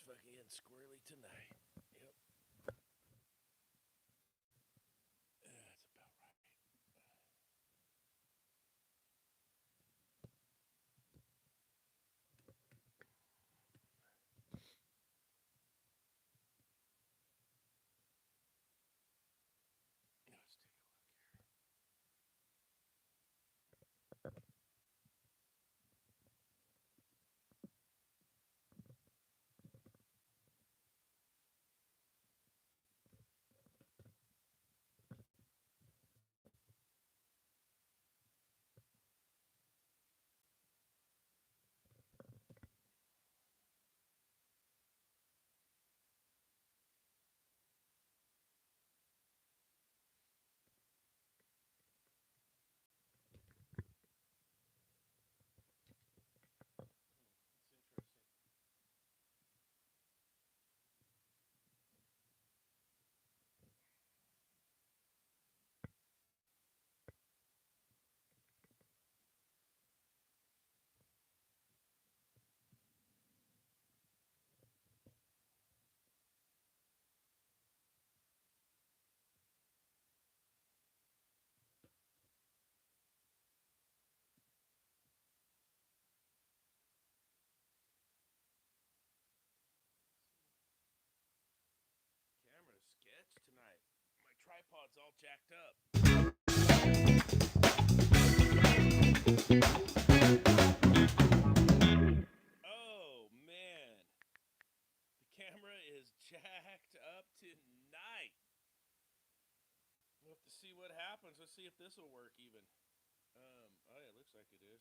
fucking squirrely tonight. Yep. That's about right. Let's take a look here. It's interesting. Camera sketch tonight. My tripod's all jacked up. Oh man, the camera is jacked up tonight. We'll have to see what happens. Let's see if this will work even. Oh yeah, it looks like it is.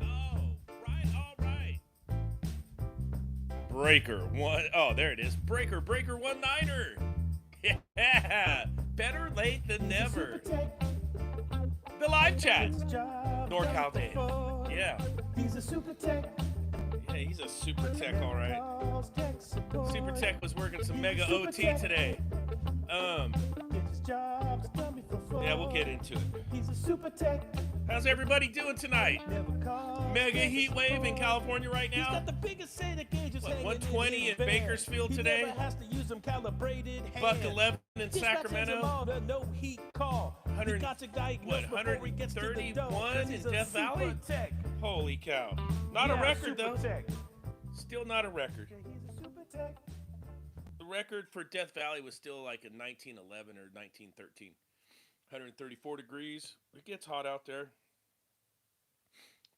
Oh, right, all right. Breaker one. Oh, there it is. Breaker one niner. Yeah, better late than never. The live chat. NorCal Dave. Yeah. He's a super tech. Yeah, he's a super tech, all right. Super tech was working some mega OT today. Yeah, we'll get into it. He's a super tech. How's everybody doing tonight? Mega heat wave in California right now. He's got the biggest SATA gauges. What, 120 in Bakersfield today? He never has to use them calibrated. Buck 11 in Sacramento. No heat call. 131 in Death Valley? Holy cow. Not a record, though. Still not a record. The record for Death Valley was still like in 1911 or 1913. 134 degrees. It gets hot out there.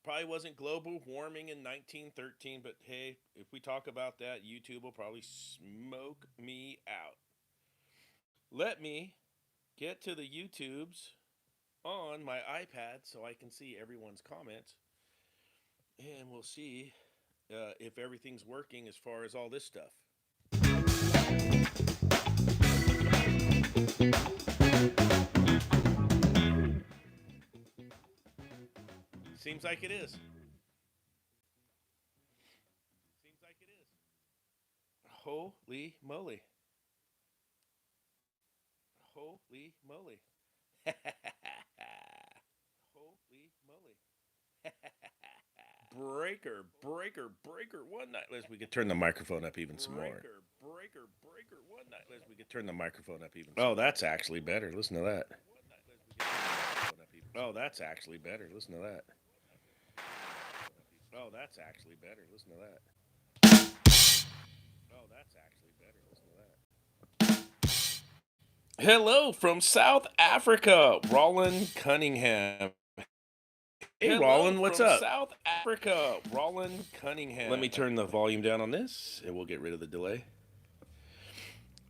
Probably wasn't global warming in 1913, but hey, if we talk about that, YouTube will probably smoke me out. Let me get to the YouTubes on my iPad so I can see everyone's comments, and we'll see if everything's working as far as all this stuff. Seems like it is. Seems like it is. Holy moly. Holy moly. Holy moly. Breaker one night. We could turn the microphone up even some more. Breaker one night. We could turn the microphone up even some more. Oh, that's actually better. Listen to that. Oh, that's actually better. Listen to that. Oh, that's actually better. Listen to that. Oh, that's actually better. Listen to that. Hello from South Africa, Roland Cunningham. Hey, Roland, what's up? South Africa, Roland Cunningham. Let me turn the volume down on this, and we'll get rid of the delay.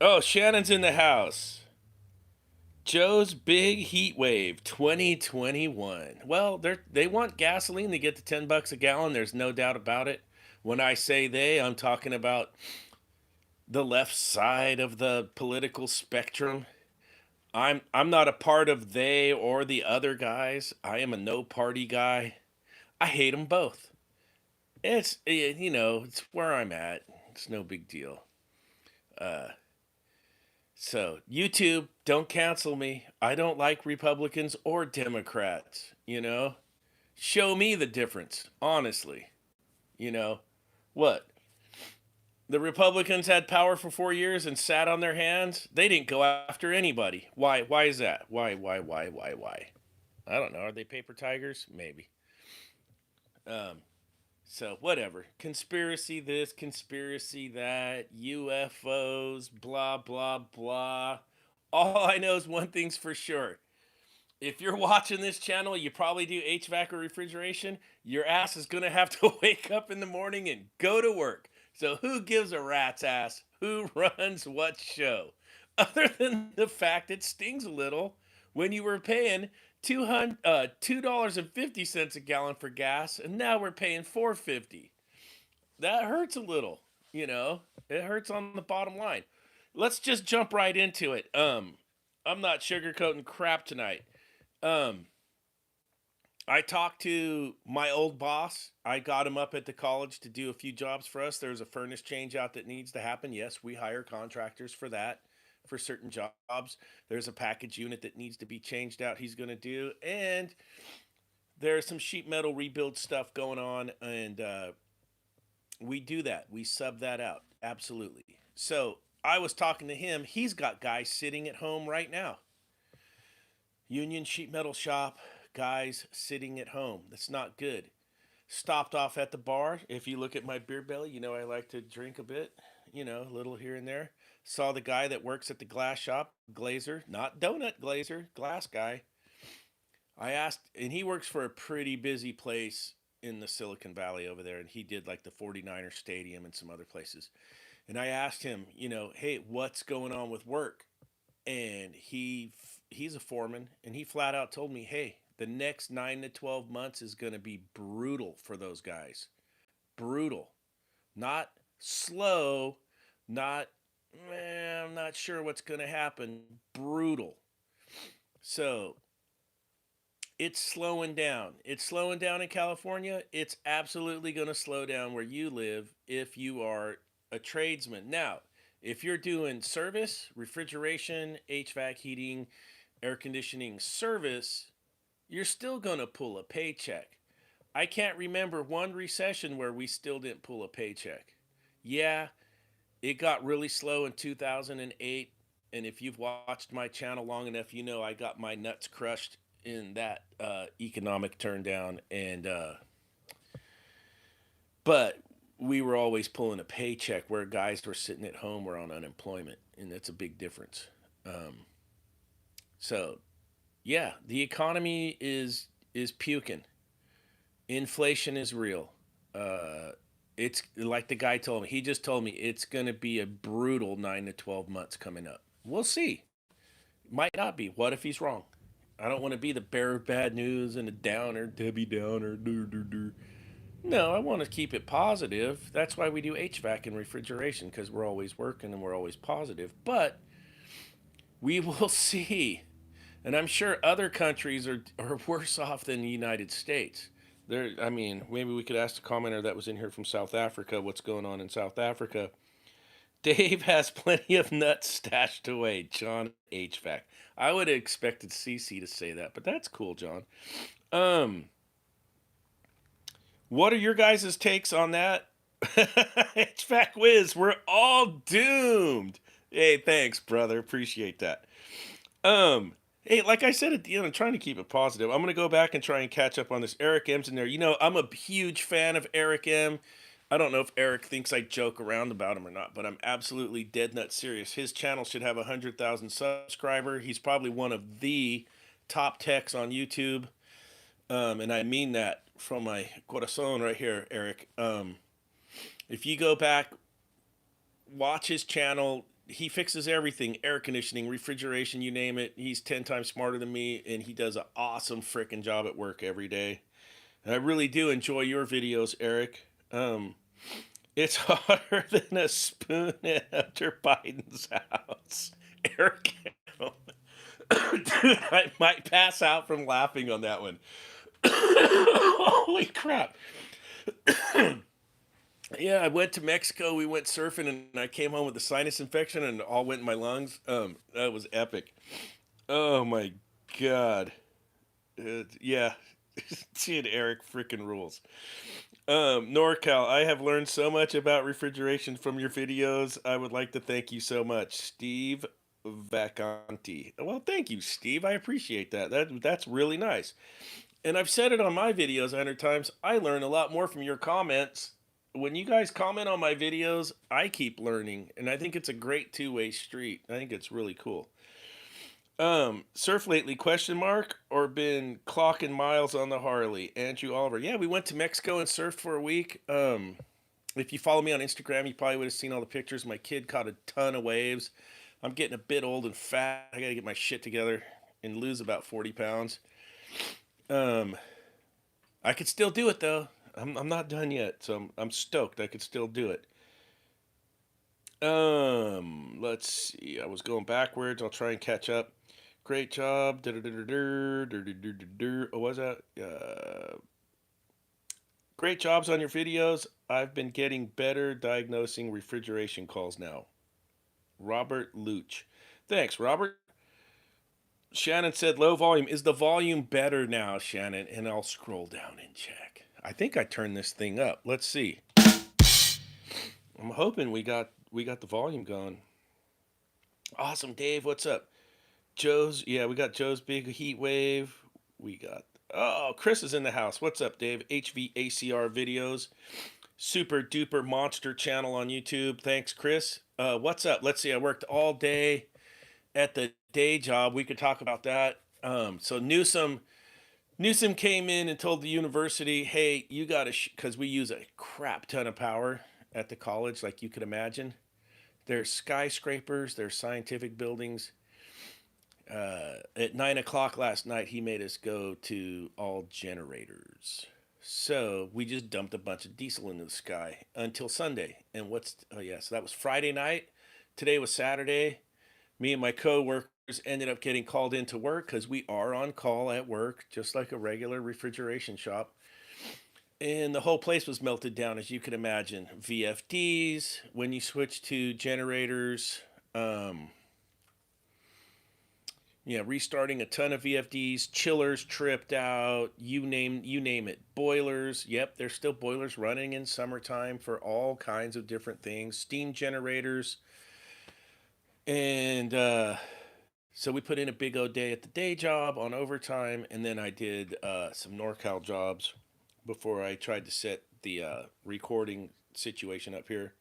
Oh, Shannon's in the house. Joe's Big Heat Wave 2021. Well, they want gasoline to get to $10 a gallon. There's no doubt about it. When I say they, I'm talking about the left side of the political spectrum. I'm not a part of they or the other guys. I am a no party guy. I hate them both. It's it's where I'm at. It's no big deal. So YouTube, don't cancel me. I don't like Republicans or Democrats. Show me the difference, honestly. You know what? The Republicans had power for 4 years and sat on their hands. They didn't go after anybody. Why? Why is that? Why? I don't know. Are they paper tigers? Maybe. Um, so whatever. Conspiracy this, conspiracy that, UFOs, blah blah blah. All I know is one thing's for sure. If you're watching this channel, you probably do HVAC or refrigeration. Your ass is gonna have to wake up in the morning and go to work. So who gives a rat's ass who runs what show? Other than the fact it stings a little when you were paying $2.50 a gallon for gas, and now we're paying $4.50. That hurts a little, you know. It hurts on the bottom line. Let's just jump right into it. I'm not sugarcoating crap tonight. Um, I talked to my old boss. I got him up at the college to do a few jobs for us. There's a furnace change out that needs to happen. Yes, we hire contractors for that, for certain jobs. There's a package unit that needs to be changed out he's going to do. And there's some sheet metal rebuild stuff going on. And we do that. We sub that out. Absolutely. So I was talking to him. He's got guys sitting at home right now. Union sheet metal shop, guys sitting at home. That's not good. Stopped off at the bar. If you look at my beer belly, you know I like to drink a bit, a little here and there. Saw the guy that works at the glass shop, glazer, not donut glazer, glass guy. I asked, and he works for a pretty busy place in the Silicon Valley over there, and he did like the 49er Stadium and some other places. And I asked him, hey, what's going on with work? And he's a foreman, and he flat out told me, hey, the next 9 to 12 months is going to be brutal for those guys. Brutal. Not slow, not I'm not sure what's going to happen. Brutal. So it's slowing down. It's slowing down in California. It's absolutely going to slow down where you live if you are a tradesman. Now, if you're doing service, refrigeration, HVAC, heating, air conditioning service, you're still going to pull a paycheck. I can't remember one recession where we still didn't pull a paycheck. Yeah, it got really slow in 2008. And if you've watched my channel long enough, you know I got my nuts crushed in that economic turndown. But we were always pulling a paycheck where guys were sitting at home or on unemployment. And that's a big difference. So yeah, the economy is puking. Inflation is real. It's like the guy told me. He just told me it's going to be a brutal 9 to 12 months coming up. We'll see. Might not be. What if he's wrong? I don't want to be the bearer of bad news and a downer, Debbie Downer. No, I want to keep it positive. That's why we do HVAC and refrigeration, because we're always working and we're always positive. But we will see. And I'm sure other countries are worse off than the United States. I mean, maybe we could ask the commenter that was in here from South Africa what's going on in South Africa. Dave has plenty of nuts stashed away. John HVAC. I would have expected CC to say that, but that's cool, John. Um, what are your guys' takes on that? HVAC whiz, we're all doomed. Hey, thanks, brother. Appreciate that. Hey, like I said at the end, I'm trying to keep it positive. I'm gonna go back and try and catch up on this. Eric M's in there. I'm a huge fan of Eric M. I don't know if Eric thinks I joke around about him or not, but I'm absolutely dead nut serious. His channel should have 100,000 subscriber. He's probably one of the top techs on YouTube, and I mean that from my corazon right here, Eric. If you go back, watch his channel. He fixes everything: air conditioning, refrigeration, you name it. He's 10 times smarter than me, and he does an awesome freaking job at work every day. And I really do enjoy your videos, Eric. It's hotter than a spoon in Hunter Biden's house. Eric, dude, I might pass out from laughing on that one. Holy crap. Yeah, I went to Mexico. We went surfing, and I came home with a sinus infection, and it all went in my lungs. That was epic. Oh my god. Yeah, dude, Eric freaking rules. NorCal, I have learned so much about refrigeration from your videos. I would like to thank you so much, Steve Vacanti. Well, thank you, Steve. I appreciate that. That's really nice. And I've said it on my videos 100 times. I learn a lot more from your comments. When you guys comment on my videos, I keep learning, and I think it's a great two-way street. I think it's really cool. Surf lately, question mark, or been clocking miles on the Harley? Andrew Oliver. Yeah, we went to Mexico and surfed for a week. If you follow me on Instagram, you probably would have seen all the pictures. My kid caught a ton of waves. I'm getting a bit old and fat. I got to get my shit together and lose about 40 pounds. Um, I could still do it though. I'm not done yet, so I'm stoked. I could still do it. Let's see. I was going backwards. I'll try and catch up. Great job. What was that? Great jobs on your videos. I've been getting better diagnosing refrigeration calls now. Robert Luch. Thanks, Robert. Shannon said low volume. Is the volume better now, Shannon? And I'll scroll down and check. I think I turned this thing up. Let's see. I'm hoping we got the volume going. Awesome, Dave. What's up? We got Joe's big heat wave. We got Chris is in the house. What's up, Dave? HVACR videos. Super duper monster channel on YouTube. Thanks, Chris. What's up? Let's see. I worked all day at the day job. We could talk about that. So Newsom came in and told the university, "Hey, you got to because we use a crap ton of power at the college, like you could imagine. There's skyscrapers, there's scientific buildings. At 9 o'clock last night, he made us go to all generators. So we just dumped a bunch of diesel into the sky until Sunday. And so that was Friday night. Today was Saturday. Me and my coworkers ended up getting called into work because we are on call at work, just like a regular refrigeration shop. And the whole place was melted down, as you can imagine. VFDs, when you switch to generators, restarting a ton of VFDs, chillers tripped out, you name it. Boilers, yep, there's still boilers running in summertime for all kinds of different things. Steam generators, and so we put in a big old day at the day job on overtime, and then I did some NorCal jobs before I tried to set the recording situation up here.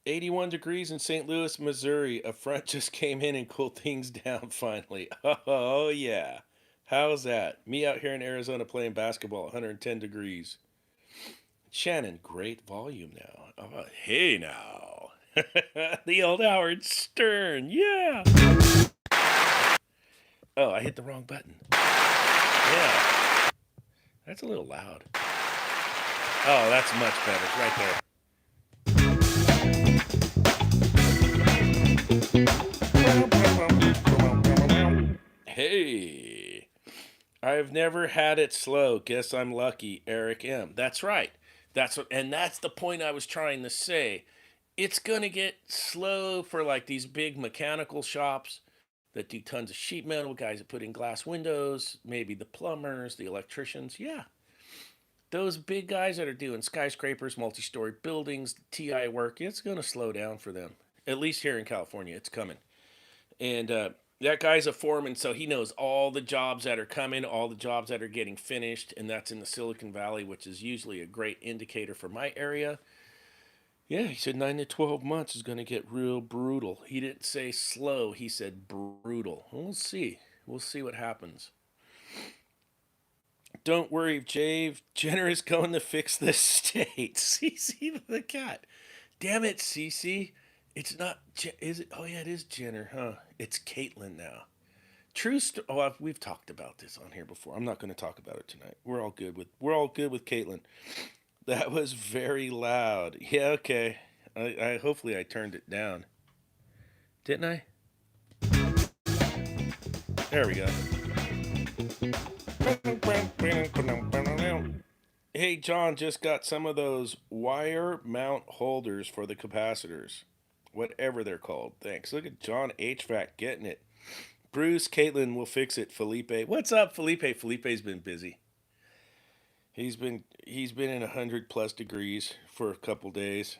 81 degrees in St. Louis, Missouri. A front just came in and cooled things down finally. Oh, yeah. How's that? Me out here in Arizona playing basketball, 110 degrees. Shannon, great volume now. Oh, hey now. The old Howard Stern. Yeah. Oh, I hit the wrong button. Yeah. That's a little loud. Oh, that's much better. Right there. Hey, I've never had it slow. Guess I'm lucky, Eric M. That's right. That's the point I was trying to say. It's gonna get slow for like these big mechanical shops that do tons of sheet metal, guys that put in glass windows, maybe the plumbers, the electricians. Yeah, those big guys that are doing skyscrapers, multi-story buildings, TI work. It's gonna slow down for them. At least here in California, it's coming. And that guy's a foreman, so he knows all the jobs that are coming, all the jobs that are getting finished, and that's in the Silicon Valley, which is usually a great indicator for my area. Yeah, he said 9 to 12 months is going to get real brutal. He didn't say slow, he said brutal. We'll see. We'll see what happens. Don't worry, Jave. Jenner is going to fix this state. Cece the cat. Damn it, Cece. It's not. Is it? Oh yeah, it is Jenner, huh? It's Caitlyn now. True story. Oh, we've talked about this on here before. I'm not going to talk about it tonight. We're all good with Caitlyn. That was very loud. Yeah, okay. I hopefully I turned it down. Didn't I? There we go. Hey, John just got some of those wire mount holders for the capacitors. Whatever they're called. Thanks. Look at John H.V.A.C getting it. Bruce, Caitlin will fix it. Felipe. What's up, Felipe? Felipe's been busy. He's been in 100+ degrees for a couple days.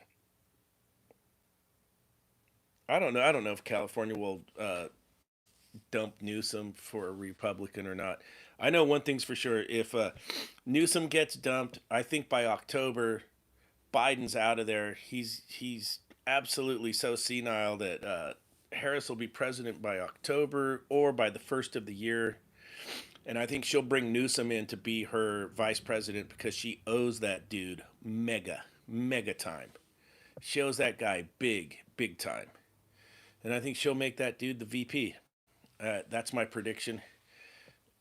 I don't know if California will dump Newsom for a Republican or not. I know one thing's for sure: if Newsom gets dumped, I think by October Biden's out of there. He's absolutely so senile that Harris will be president by October or by the first of the year. And I think she'll bring Newsom in to be her vice president because she owes that dude mega time. She owes that guy big time. And I think she'll make that dude the VP. That's my prediction.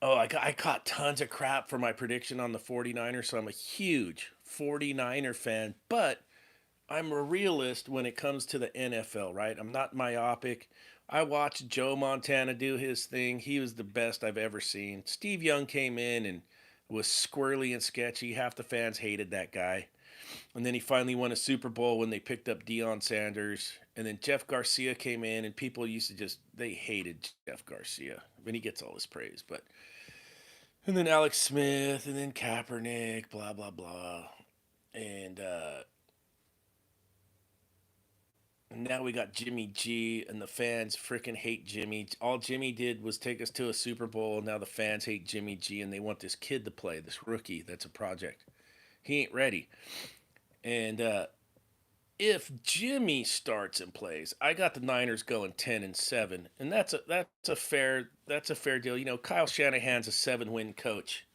Oh, I caught tons of crap for my prediction on the 49ers, so I'm a huge 49er fan. But I'm a realist when it comes to the NFL, right? I'm not myopic. I watched Joe Montana do his thing. He was the best I've ever seen. Steve Young came in and was squirrely and sketchy. Half the fans hated that guy. And then he finally won a Super Bowl when they picked up Deion Sanders. And then Jeff Garcia came in, and people used to they hated Jeff Garcia. I mean, he gets all this praise, but. And then Alex Smith, and then Kaepernick, blah, blah, blah. And now we got Jimmy G, and the fans freaking hate Jimmy. All Jimmy did was take us to a Super Bowl. Now the fans hate Jimmy G, and they want this kid to play, this rookie that's a project. He ain't ready. And if Jimmy starts and plays, I got the Niners going 10-7, and that's a fair deal. You know, Kyle Shanahan's a 7-win coach.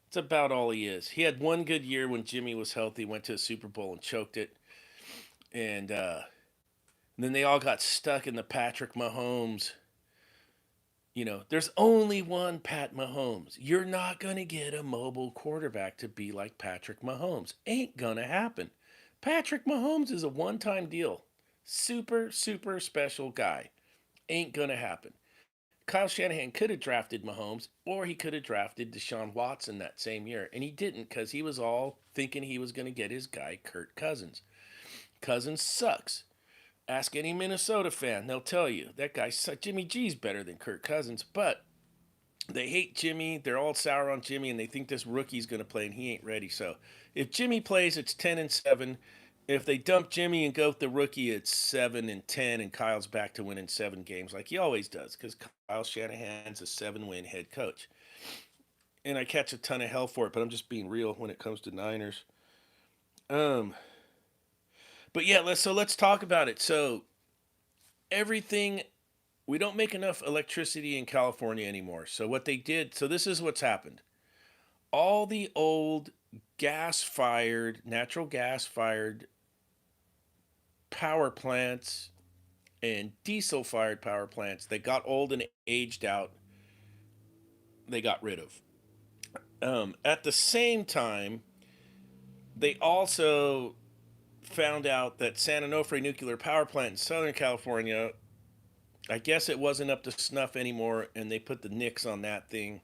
It's about all he is. He had one good year when Jimmy was healthy, went to a Super Bowl and choked it, and then they all got stuck in the Patrick Mahomes. You know, there's only one Pat Mahomes. You're not going to get a mobile quarterback to be like Patrick Mahomes. Ain't going to happen. Patrick Mahomes is a one time deal. Super special guy. Ain't going to happen. Kyle Shanahan could have drafted Mahomes, or he could have drafted Deshaun Watson that same year. And he didn't because he was all thinking he was going to get his guy, Kirk Cousins. Cousins sucks. Ask any Minnesota fan, they'll tell you that guy, Jimmy G's better than Kirk Cousins, but they hate Jimmy. They're all sour on Jimmy, and they think this rookie's going to play, and he ain't ready. So if Jimmy plays, it's 10-7. If they dump Jimmy and go with the rookie, it's 7-10, and Kyle's back to winning 7 games like he always does because Kyle Shanahan's a 7-win head coach. And I catch a ton of hell for it, but I'm just being real when it comes to Niners. Um, but yeah, let's talk about it. So everything we don't make enough electricity in California anymore. So what they did, so this is what's happened. All the old natural gas fired power plants and diesel fired power plants that got old and aged out, they got rid of. At the same time, they also found out that San Onofre nuclear power plant in Southern California, I guess it wasn't up to snuff anymore, and they put the nix on that thing.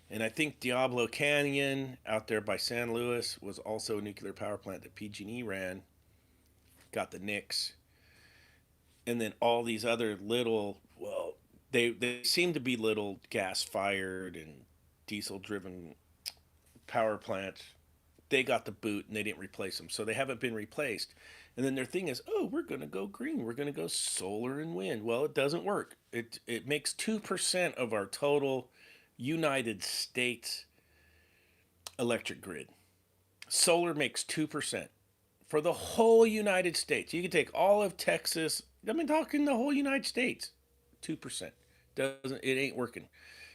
And I think Diablo Canyon out there by San Luis was also a nuclear power plant that PG&E ran, got the nix. And then all these other little, well, they seem to be little gas fired and diesel driven power plants. They got the boot and they didn't replace them. So they haven't been replaced. And then their thing is, oh, we're going to go green. We're going to go solar and wind. Well, it doesn't work. It makes 2% of our total United States electric grid. Solar makes 2% for the whole United States. You can take all of Texas. I've been talking the whole United States. 2%. It ain't working.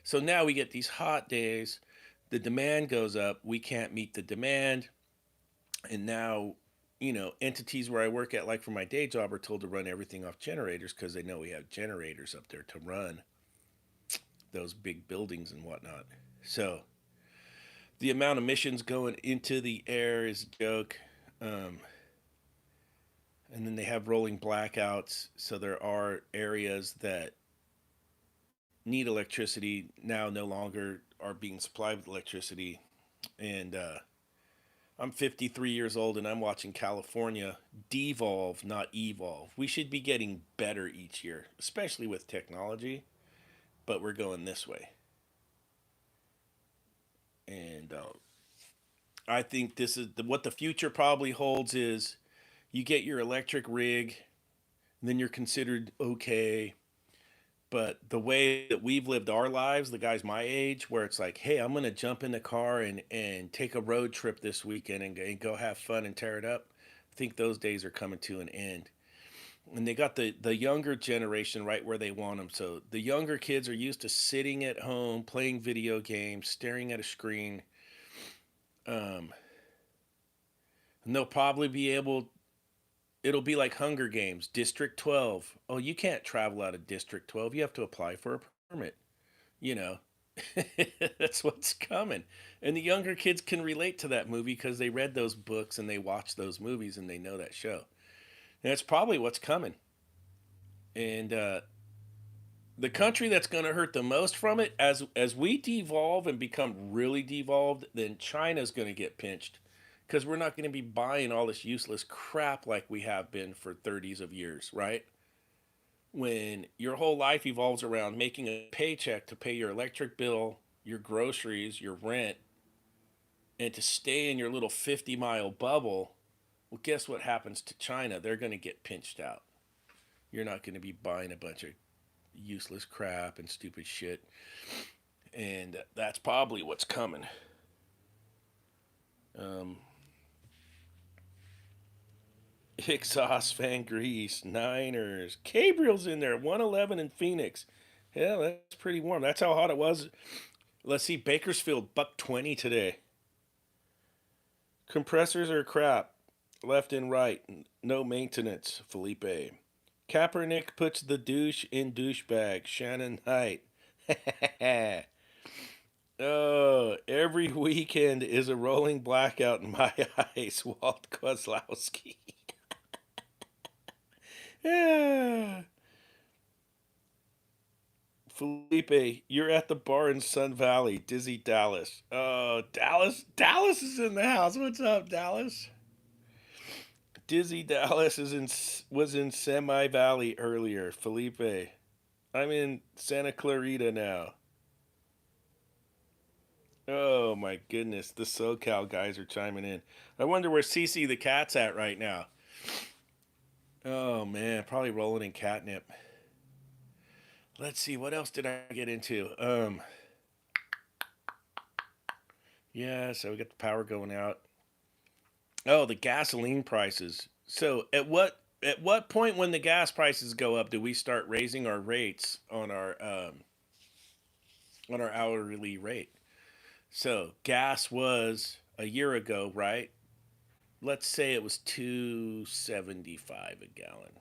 So now we get these hot days. The demand goes up. We can't meet the demand. And now, entities where I work at, like for my day job, are told to run everything off generators because they know we have generators up there to run those big buildings and whatnot. So the amount of emissions going into the air is a joke. And then they have rolling blackouts. So there are areas that need electricity now no longer are being supplied with electricity. And I'm 53 years old and I'm watching California devolve, not evolve. We should be getting better each year, especially with technology, but we're going this way. And I think this is what the future probably holds is you get your electric rig, and then you're considered okay. But the way that we've lived our lives, the guys my age, where it's like, hey, I'm gonna jump in the car and take a road trip this weekend and go have fun and tear it up. I think those days are coming to an end. And they got the younger generation right where they want them. So the younger kids are used to sitting at home, playing video games, staring at a screen. Um, and they'll probably be able. It'll be like Hunger Games, District 12. Oh, you can't travel out of District 12. You have to apply for a permit. You know, that's what's coming. And the younger kids can relate to that movie because they read those books and they watch those movies and they know that show. And that's probably what's coming. And the country that's going to hurt the most from it, as we devolve and become really devolved, then China's going to get pinched because we're not going to be buying all this useless crap like we have been for 30s of years, right? When your whole life evolves around making a paycheck to pay your electric bill, your groceries, your rent, and to stay in your little 50-mile bubble, well, guess what happens to China? They're going to get pinched out. You're not going to be buying a bunch of useless crap and stupid shit. And that's probably what's coming. Um, Exhaust fan grease, Niners. Gabriel's in there, 111 in Phoenix. Yeah, that's pretty warm. That's how hot it was. Let's see, Bakersfield, buck 20 today. Compressors are crap, left and right. No maintenance, Felipe. Kaepernick puts the douche in douchebag, Shannon Knight. Oh, every weekend is a rolling blackout in my eyes, Walt Kozlowski. Yeah. Felipe, you're at the bar in Sun Valley, Dizzy Dallas. Oh, Dallas. Dallas is in the house. What's up, Dallas? Dizzy Dallas was in Semi Valley earlier. Felipe, I'm in Santa Clarita now. Oh my goodness, the SoCal guys are chiming in. I wonder where Cece the cat's at right now. Oh man, probably rolling in catnip. Let's see, what else did I get into? Yeah, so we got the power going out. Oh, the gasoline prices. So at what point when the gas prices go up do we start raising our rates on our hourly rate? So gas was a year ago, right? Let's say it was 2.75 a gallon,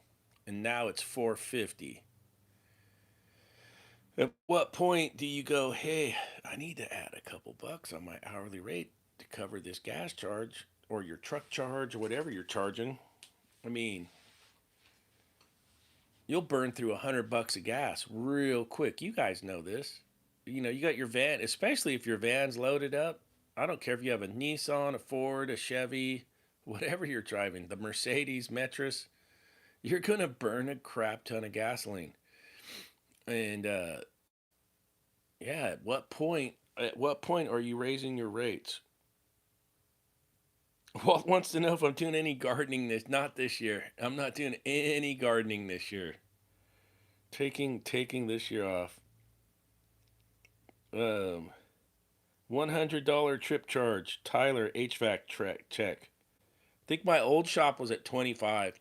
and now it's 4.50. At what point do you go, hey, I need to add a couple bucks on my hourly rate to cover this gas charge or your truck charge or whatever you're charging? I mean, you'll burn through $100 of gas real quick. You guys know this. You know, you got your van, especially if your van's loaded up. I don't care if you have a Nissan, a Ford, a Chevy, whatever you're driving, the Mercedes, Metris, you're going to burn a crap ton of gasoline. And yeah, at what point are you raising your rates? Walt wants to know if I'm doing any gardening not this year. I'm not doing any gardening this year. Taking this year off. Um, $100 trip charge. Tyler HVAC check. I think my old shop was at 25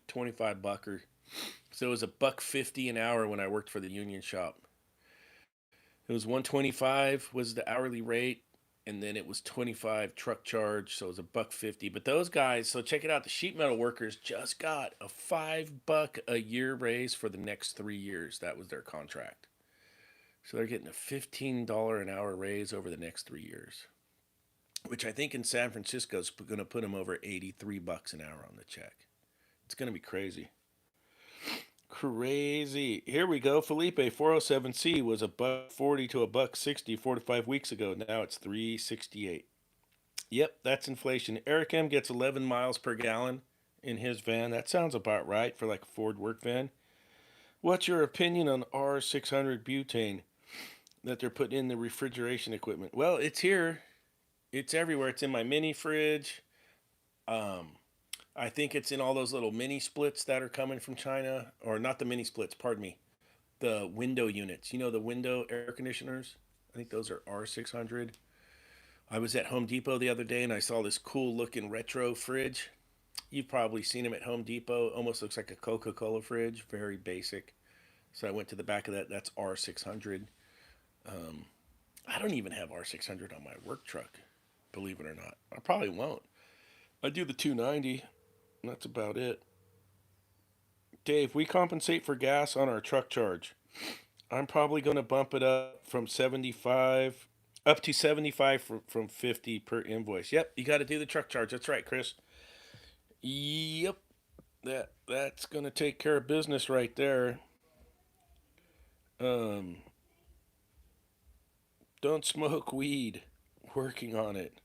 bucker. So it was a $1.50 an hour when I worked for the union shop. It was 125 was the hourly rate, and then it was 25 truck charge, so it was a $1.50. But those guys, so check it out, the sheet metal workers just got a $5 a year raise for the next 3 years. That was their contract. So they're getting a $15 an hour raise over the next 3 years, which I think in San Francisco is going to put them over $83 an hour on the check. It's going to be crazy. Crazy. Here we go. Felipe 407C was a $1.40 to a $1.60 4 to 5 weeks ago. Now it's 368. Yep, that's inflation. Eric M gets 11 miles per gallon in his van. That sounds about right for like a Ford work van. What's your opinion on R600 butane that they're putting in the refrigeration equipment? Well, it's here. It's everywhere. It's in my mini fridge. Um, I think it's in all those little mini splits that are coming from China, or not the mini splits. Pardon me. The window units. You know the window air conditioners. I think those are R600. I was at Home Depot the other day and I saw this cool looking retro fridge. You've probably seen them at Home Depot. Almost looks like a Coca Cola fridge. Very basic. So I went to the back of that. That's R600. Um, I don't even have R600 on my work truck, believe it or not. I probably won't. I do the 290. And that's about it. Dave, we compensate for gas on our truck charge. I'm probably going to bump it up from 75 up to 75 from 50 per invoice. Yep, you got to do the truck charge. That's right, Chris. Yep. That's going to take care of business right there. Um don't smoke weed. Working on it.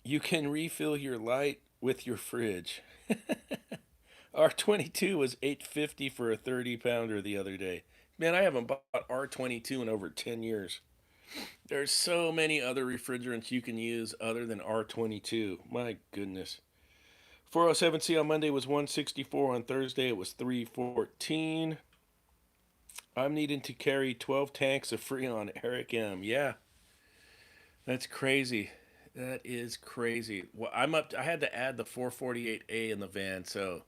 You can refill your light with your fridge. R22 was 850 for a 30 pounder the other day. Man, I haven't bought R22 in over 10 years. There's so many other refrigerants you can use other than R22. My goodness. 407C on Monday was 164. On Thursday it was 314. I'm needing to carry 12 tanks of Freon. Eric M. Yeah, that's crazy. That is crazy. Well, I had to add the 448A in the van, so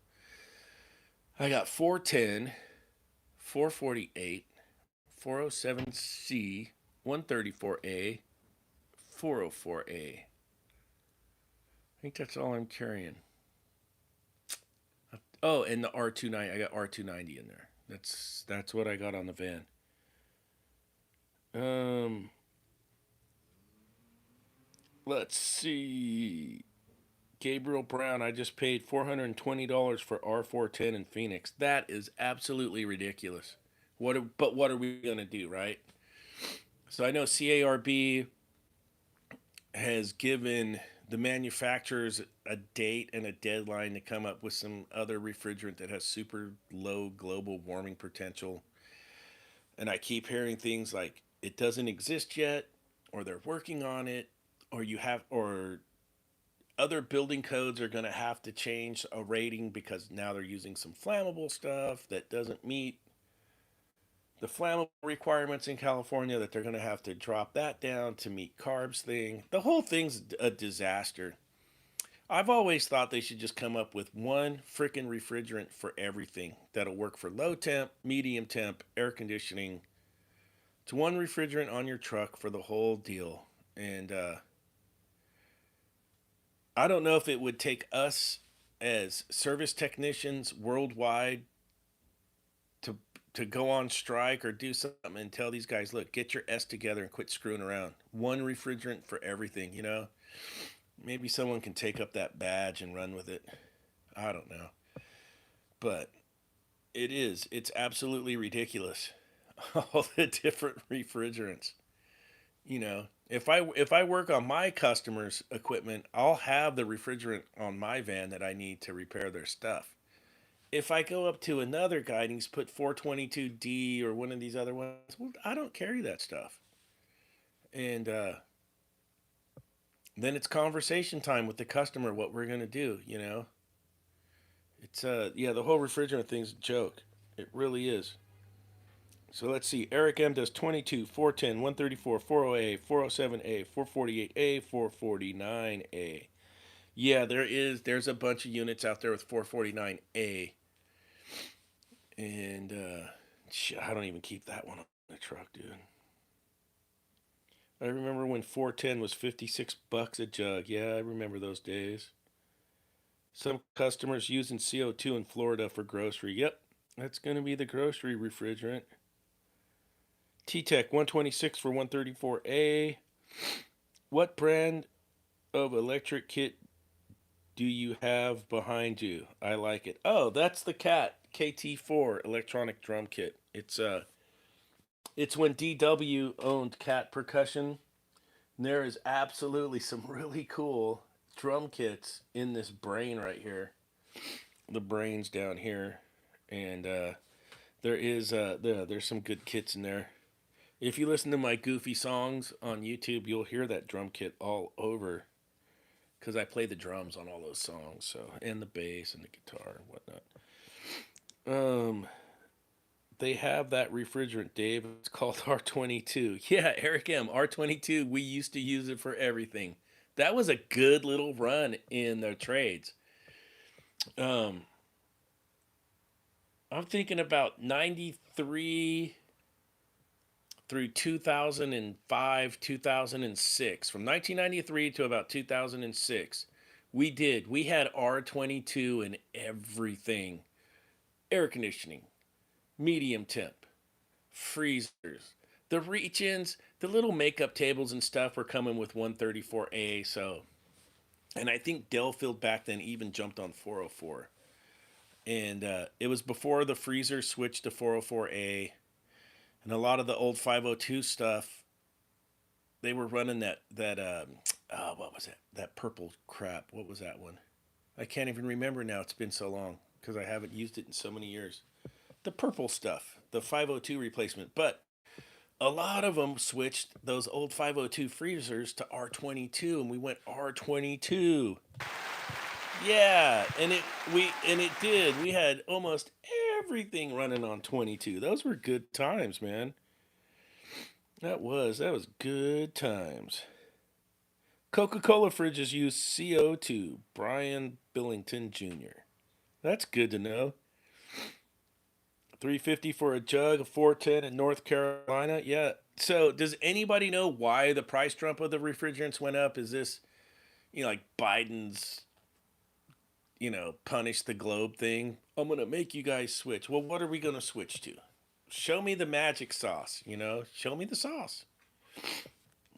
I got 410, 448, 407C, 134A, 404A. I think that's all I'm carrying. Oh, and the R290. I got R290 in there. That's what I got on the van. Um, let's see. Gabriel Brown, I just paid $420 for R410 in Phoenix. That is absolutely ridiculous. What are we gonna do, right? So I know CARB has given the manufacturers a date and a deadline to come up with some other refrigerant that has super low global warming potential. And I keep hearing things like it doesn't exist yet, or they're working on it, or other building codes are going to have to change a rating because now they're using some flammable stuff that doesn't meet the flammable requirements in California, that they're going to have to drop that down to meet carbs thing. The whole thing's a disaster. I've always thought they should just come up with one freaking refrigerant for everything that'll work for low temp, medium temp, air conditioning. It's one refrigerant on your truck for the whole deal. And I don't know if it would take us as service technicians worldwide to to go on strike or do something and tell these guys, look, get your S together and quit screwing around. One refrigerant for everything, you know? Maybe someone can take up that badge and run with it. I don't know. But it's absolutely ridiculous. All the different refrigerants. You know, if I work on my customers' equipment, I'll have the refrigerant on my van that I need to repair their stuff. If I go up to another guy and he's put 422D or one of these other ones, well, I don't carry that stuff. And then it's conversation time with the customer what we're gonna do. You know, it's yeah, the whole refrigerant thing's a joke. It really is. So let's see. Eric M does 22, 410, 134, 408, 407A, 448A, 449A. Yeah, there's a bunch of units out there with 449A. And I don't even keep that one on the truck, dude. I remember when 410 was $56 a jug. Yeah, I remember those days. Some customers using CO2 in Florida for grocery. Yep, that's going to be the grocery refrigerant. T-Tech 126 for 134A. What brand of electric kit do you have behind you? I like it. Oh, that's the Cat KT4 electronic drum kit. It's when DW owned Cat Percussion. And there is absolutely some really cool drum kits in this brain right here. The brain's down here, and there's some good kits in there. If you listen to my goofy songs on YouTube, you'll hear that drum kit all over because I play the drums on all those songs, so and the bass and the guitar and whatnot. Um, they have that refrigerant, Dave. It's called R22. Yeah, Eric M. R22. We used to use it for everything. That was a good little run in the trades. Um, I'm thinking about 93 through 2005, 2006. From 1993 to about 2006, we had R22 in everything. Air conditioning, medium temp, freezers, the reach-ins, the little makeup tables and stuff were coming with 134A. So, and I think Delfield back then even jumped on 404. And it was before the freezer switched to 404A, and a lot of the old 502 stuff, they were running what was it? That purple crap. What was that one? I can't even remember now. It's been so long because I haven't used it in so many years. The purple stuff, the 502 replacement. But a lot of them switched those old 502 freezers to R22, and we went R22. Yeah, and it did. We had almost everything running on 22. Those were good times, man. That was good times. Coca-Cola fridges use CO2. Brian Billington Jr. That's good to know. 350 for a jug of 410 in North Carolina. Yeah. So, does anybody know why the price jump of the refrigerants went up? Is this, like Biden's, punish the globe thing? I'm going to make you guys switch. Well, what are we going to switch to? Show me the magic sauce, Show me the sauce.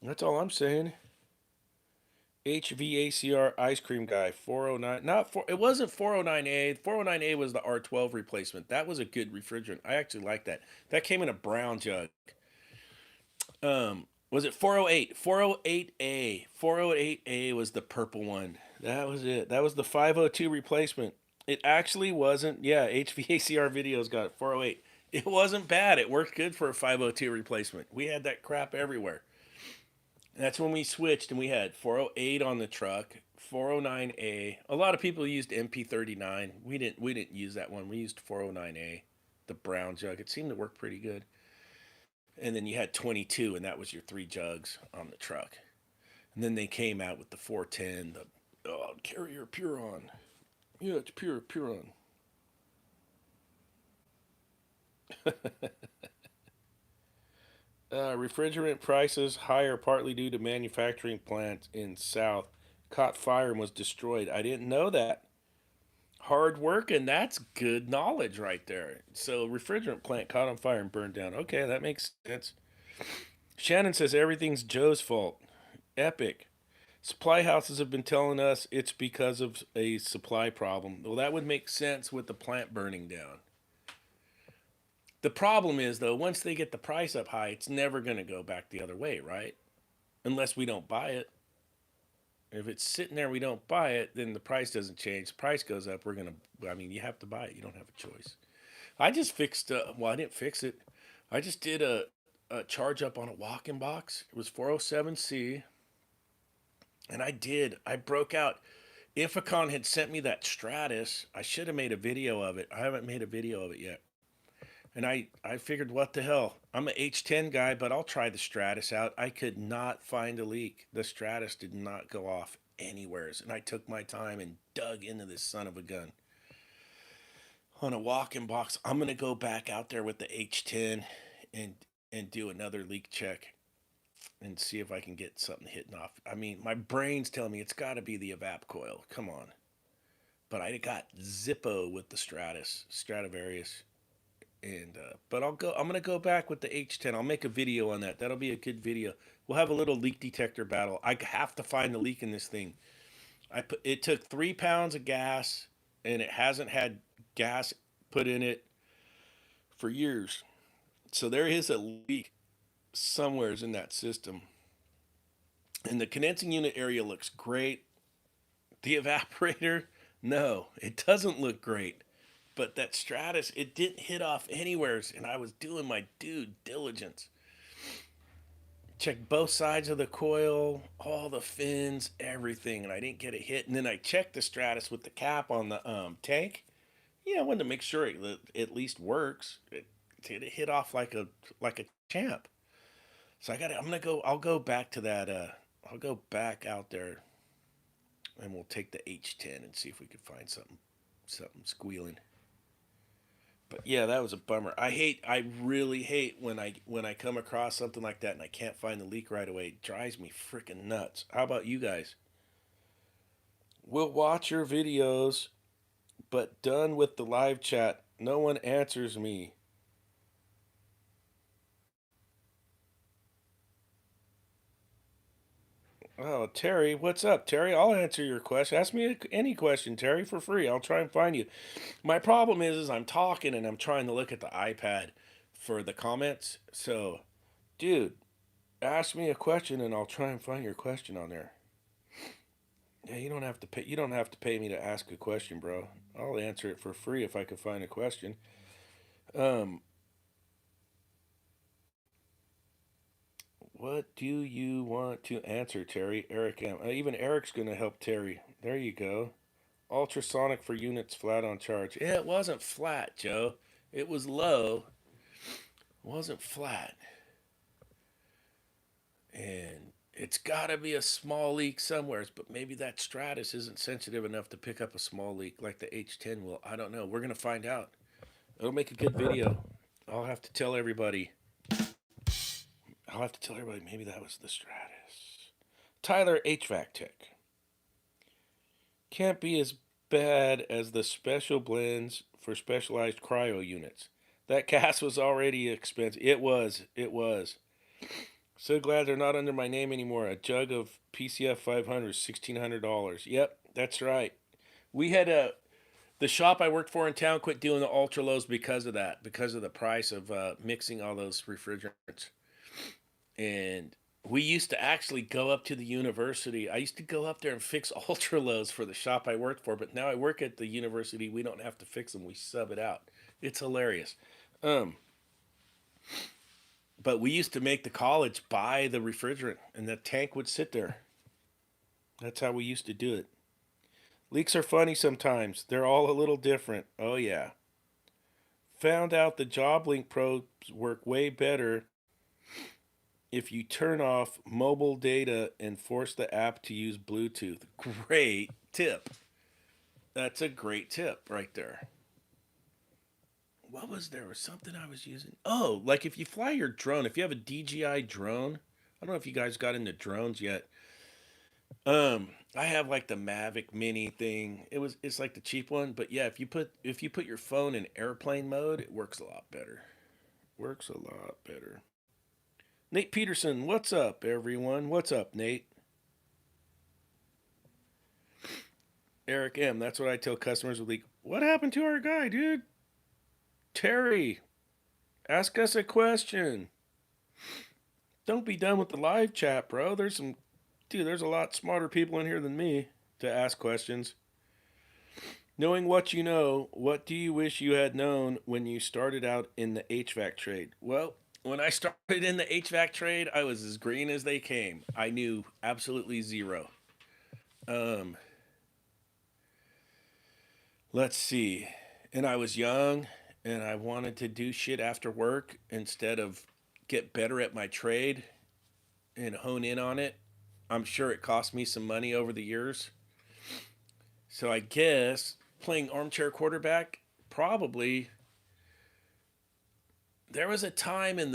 That's all I'm saying. H.V.A.C ice cream guy, 409. It wasn't 409A. 409A was the R12 replacement. That was a good refrigerant. I actually like that. That came in a brown jug. Was it 408? 408A. 408A was the purple one. That was it. That was the 502 replacement. It actually wasn't. Yeah, HVACR videos got it. 408. It wasn't bad. It worked good for a 502 replacement. We had that crap everywhere. That's when we switched and we had 408 on the truck, 409A. A lot of people used MP39. We didn't use that one. We used 409A, the brown jug. It seemed to work pretty good. And then you had 22, and that was your 3 jugs on the truck. And then they came out with the 410, the Carrier Puron. Yeah, it's Puron. Refrigerant prices higher partly due to manufacturing plants in South caught fire and was destroyed. I didn't know that. Hard work, and that's good knowledge right there. So, refrigerant plant caught on fire and burned down. Okay, that makes sense. Shannon says everything's Joe's fault. Epic. Supply houses have been telling us it's because of a supply problem. Well, that would make sense with the plant burning down. The problem is, though, once they get the price up high, it's never going to go back the other way, right? Unless we don't buy it. If it's sitting there, we don't buy it, then the price doesn't change. The price goes up. You have to buy it. You don't have a choice. I just fixed, I didn't fix it. I just did a charge up on a walk-in box. It was 407C. And I broke out. Ifacon had sent me that Stratus. I should have made a video of it. I haven't made a video of it yet. And I figured, what the hell? I'm an H10 guy, but I'll try the Stratus out. I could not find a leak. The Stratus did not go off anywheres. And I took my time and dug into this son of a gun. On a walk-in box, I'm going to go back out there with the H10 and do another leak check and see if I can get something hitting off. I mean, my brain's telling me it's got to be the evap coil. Come on. But I got Zippo with the Stradivarius. And but I'm gonna go back with the H10. I'll make a video on that. That'll be a good video. We'll have a little leak detector battle. I have to find the leak in this thing. It took 3 pounds of gas, and it hasn't had gas put in it for years. So there is a leak somewheres in that system. And the condensing unit area looks great. The evaporator, no, it doesn't look great. But that Stratus, it didn't hit off anywheres, and I was doing my due diligence. Checked both sides of the coil, all the fins, everything, and I didn't get a hit. And then I checked the Stratus with the cap on the tank. Yeah, I wanted to make sure it at least works. It hit off like a champ. So I got. I'm gonna go. I'll go back to that. I'll go back out there, and we'll take the H10 and see if we can find something squealing. But yeah, that was a bummer. I really hate when I come across something like that and I can't find the leak right away. It drives me freaking nuts. How about you guys? We'll watch your videos, but done with the live chat. No one answers me. Oh, Terry, what's up, Terry? I'll answer your question. Ask me any question, Terry, for free. I'll try and find you. My problem is I'm talking and I'm trying to look at the iPad for the comments. So, dude, ask me a question and I'll try and find your question on there. Yeah, you don't have to pay. You don't have to pay me to ask a question, bro. I'll answer it for free if I can find a question. Um, what do you want to answer, Terry? Eric M. Even Eric's gonna help Terry. There you go. Ultrasonic for units flat on charge. Yeah, it wasn't flat, Joe. It was low. It wasn't flat. And it's got to be a small leak somewhere, but maybe that Stratus isn't sensitive enough to pick up a small leak like the H10 will. I don't know. We're going to find out. It'll make a good video. I'll have to tell everybody. I'll have to tell everybody maybe that was the Stratus. Tyler HVAC Tech. Can't be as bad as the special blends for specialized cryo units. That gas was already expensive. It was. It was. So glad they're not under my name anymore. A jug of PCF 500 is $1,600. Yep, that's right. We had the shop I worked for in town quit doing the ultra lows because of that, because of the price of mixing all those refrigerants. And we used to actually go up to the university. I used to go up there and fix ultra lows for the shop I worked for, but now I work at the university. We don't have to fix them. We sub it out. It's hilarious. Um, but we used to make the college buy the refrigerant, and the tank would sit there. That's how we used to do it. Leaks are funny sometimes. They're all a little different. Oh, yeah. Found out the job link probes work way better if you turn off mobile data and force the app to use Bluetooth. Great tip. That's a great tip right there. What was there? Was something I was using? Oh, like if you fly your drone, if you have a DJI drone, I don't know if you guys got into drones yet. I have like the Mavic Mini thing. It's like the cheap one, but yeah, if you put your phone in airplane mode, it works a lot better. Works a lot better. Nate Peterson, what's up, everyone? What's up, Nate? Eric M. That's what I tell customers with leak. What happened to our guy, dude? Terry, ask us a question. Don't be done with the live chat, bro. There's a lot smarter people in here than me to ask questions. Knowing what you know, what do you wish you had known when you started out in the HVAC trade? Well, when I started in the HVAC trade, I was as green as they came. I knew absolutely zero. Um, let's see. And I was young and I wanted to do shit after work instead of get better at my trade and hone in on it. I'm sure it cost me some money over the years. So I guess playing armchair quarterback probably there was a time in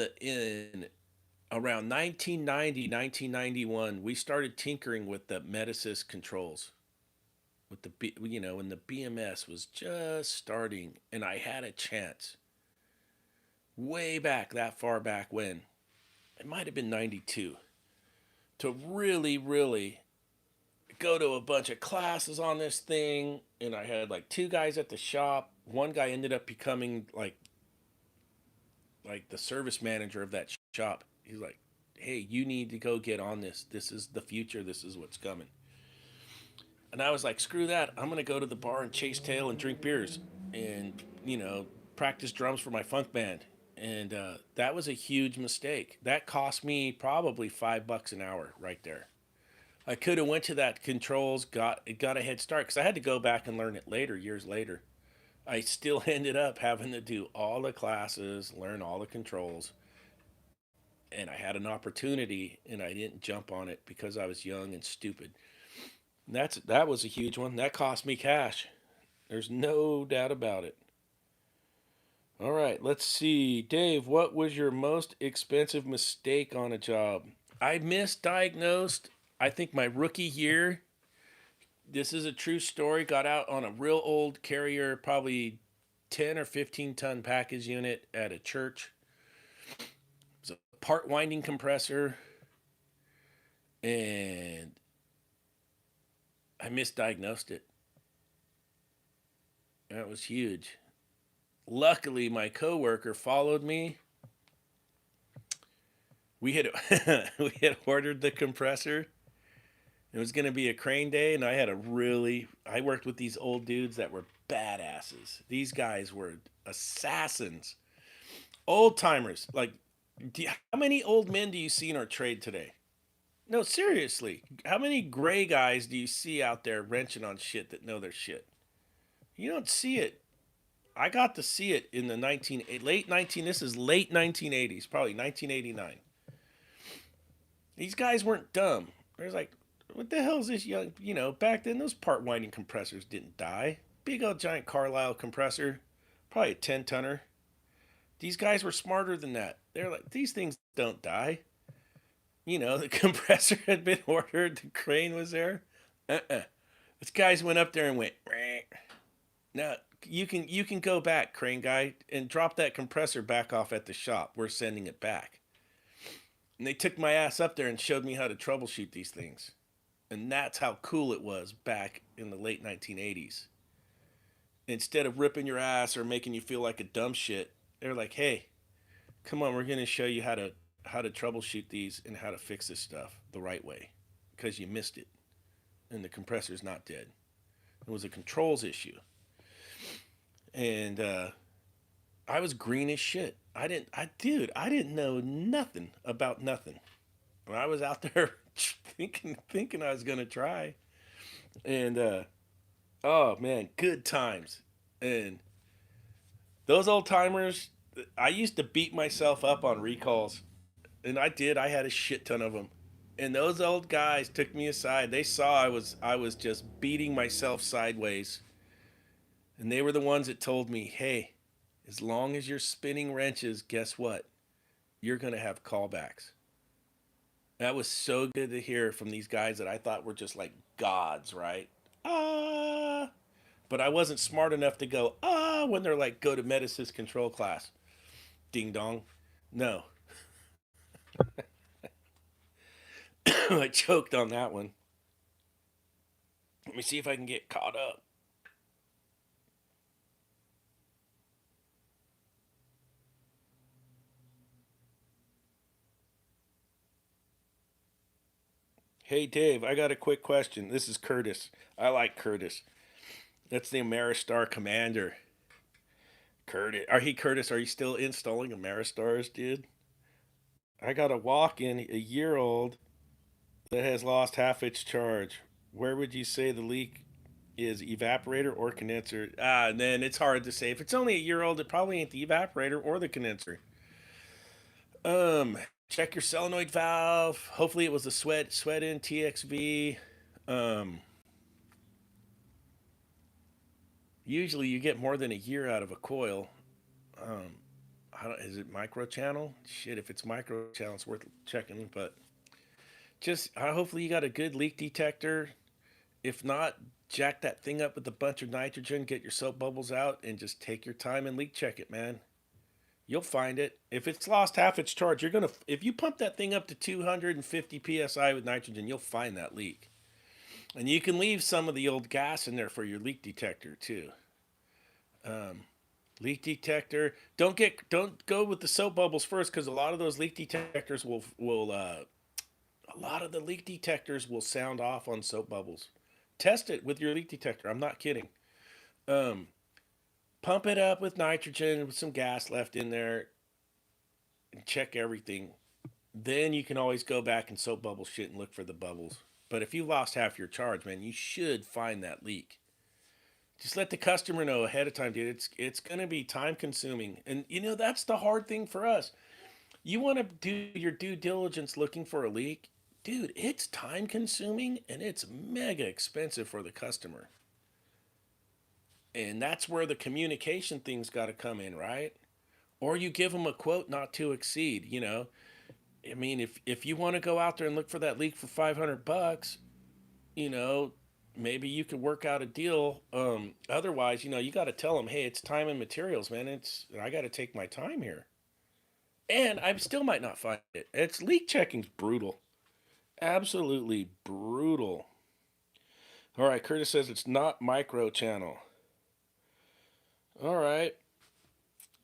around 1990, 1991, we started tinkering with the Metasys controls with when the BMS was just starting and I had a chance way back that far back when it might have been 92 to really go to a bunch of classes on this thing, and I had like two guys at the shop. One guy ended up becoming like the service manager of that shop. He's like, "Hey, you need to go get on this. This is the future. This is what's coming." And I was like, "Screw that. I'm going to go to the bar and chase tail and drink beers and, practice drums for my funk band." And that was a huge mistake. That cost me probably $5 an hour right there. I could have went to that controls, got a head start because I had to go back and learn it later, years later. I still ended up having to do all the classes, learn all the controls, and I had an opportunity and I didn't jump on it because I was young and stupid. And that was a huge one. That cost me cash. There's no doubt about it. All right, let's see. Dave, what was your most expensive mistake on a job? I misdiagnosed, I think, my rookie year. This is a true story. Got out on a real old carrier, probably 10 or 15-ton package unit at a church. It was a part winding compressor, and I misdiagnosed it. That was huge. Luckily, my coworker followed me. We had we had ordered the compressor. It was going to be a crane day, and I worked with these old dudes that were badasses. These guys were assassins, old timers. Like, how many old men do you see in our trade today? No, seriously. How many gray guys do you see out there wrenching on shit that know their shit? You don't see it. I got to see it in the late 19 this is late 1980s, probably 1989. These guys weren't dumb. There's like, what the hell is this young, back then those part winding compressors didn't die. Big old giant Carlisle compressor, probably a 10 tonner. These guys were smarter than that. They're like, these things don't die. The compressor had been ordered, the crane was there. These guys went up there and went, "Meh." Now you can go back, crane guy, and drop that compressor back off at the shop. We're sending it back. And they took my ass up there and showed me how to troubleshoot these things. And that's how cool it was back in the late 1980s. Instead of ripping your ass or making you feel like a dumb shit, they're like, "Hey, come on, we're going to show you how to troubleshoot these and how to fix this stuff the right way because you missed it and the compressor's not dead. It was a controls issue." And I was green as shit. I didn't know nothing about nothing. I was out there thinking I was gonna try, and oh man, good times. And those old timers, I used to beat myself up on recalls, and I did. I had a shit ton of them. And those old guys took me aside. They saw I was just beating myself sideways, and they were the ones that told me, "Hey, as long as you're spinning wrenches, guess what? You're gonna have callbacks." That was so good to hear from these guys that I thought were just like gods, right? Ah, but I wasn't smart enough to go when they're like, go to medicine control class. Ding dong. No, I choked on that one. Let me see if I can get caught up. Hey Dave, I got a quick question. This is Curtis. I like Curtis. That's the Ameristar commander. Curtis? Are you still installing Ameristars, dude? I got a walk-in, a year old, that has lost half its charge. Where would you say the leak is, evaporator or condenser? And then it's hard to say. If it's only a year old, it probably ain't the evaporator or the condenser. Check your solenoid valve. Hopefully it was a sweat in TXV. Um, Usually you get more than a year out of a coil. Um, is it micro channel? Shit, if it's micro channel, it's worth checking. But just hopefully you got a good leak detector. If not, jack that thing up with a bunch of nitrogen, get your soap bubbles out, and just take your time and leak check it, man. You'll find it. If it's lost half its charge, if you pump that thing up to 250 psi with nitrogen, you'll find that leak. And you can leave some of the old gas in there for your leak detector too. Um, Leak detector. Don't go with the soap bubbles first because a lot of those leak detectors will a lot of the leak detectors will sound off on soap bubbles. Test it with your leak detector. I'm not kidding. Um, Pump it up with nitrogen with some gas left in there. and check everything. Then you can always go back and soap bubble shit and look for the bubbles. But if you lost half your charge, man, you should find that leak. Just let the customer know ahead of time, dude. It's gonna be time consuming, and that's the hard thing for us. You want to do your due diligence looking for a leak, dude. It's time consuming and it's mega expensive for the customer, and that's where the communication thing's got to come in, right? Or you give them a quote not to exceed. I mean, if you want to go out there and look for that leak for $500, you know, maybe you could work out a deal. Otherwise, you got to tell them, hey, it's time and materials, man. I got to take my time here, and I still might not find it. It's leak checking's brutal, absolutely brutal. All right, Curtis says it's not micro channel. All right,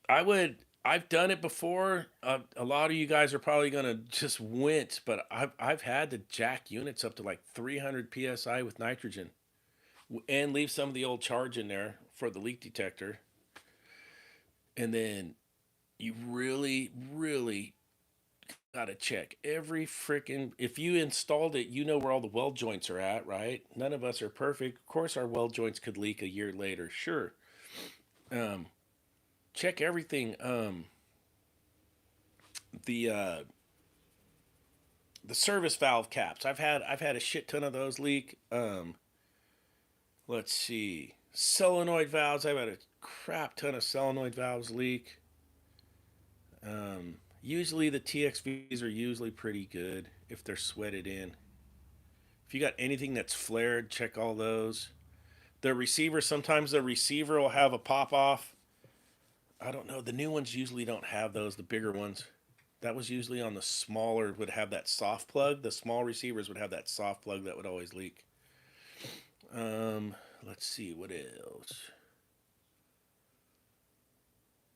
I've done it before. A lot of you guys are probably gonna just wince, but I've had to jack units up to like 300 psi with nitrogen, and leave some of the old charge in there for the leak detector. And then you really, really got to check every freaking. If you installed it, you know where all the weld joints are at, right? None of us are perfect. Of course, our weld joints could leak a year later. Sure. Um, Check everything. The the service valve caps. I've had a shit ton of those leak. Let's see. Solenoid valves. I've had a crap ton of solenoid valves leak. Usually the TXVs are usually pretty good if they're sweated in. If you got anything that's flared, check all those. The receiver, sometimes the receiver will have a pop off. I don't know. The new ones usually don't have those, the bigger ones. That was usually on the smaller, would have that soft plug. The small receivers would have that soft plug that would always leak. Um, let's see, what else?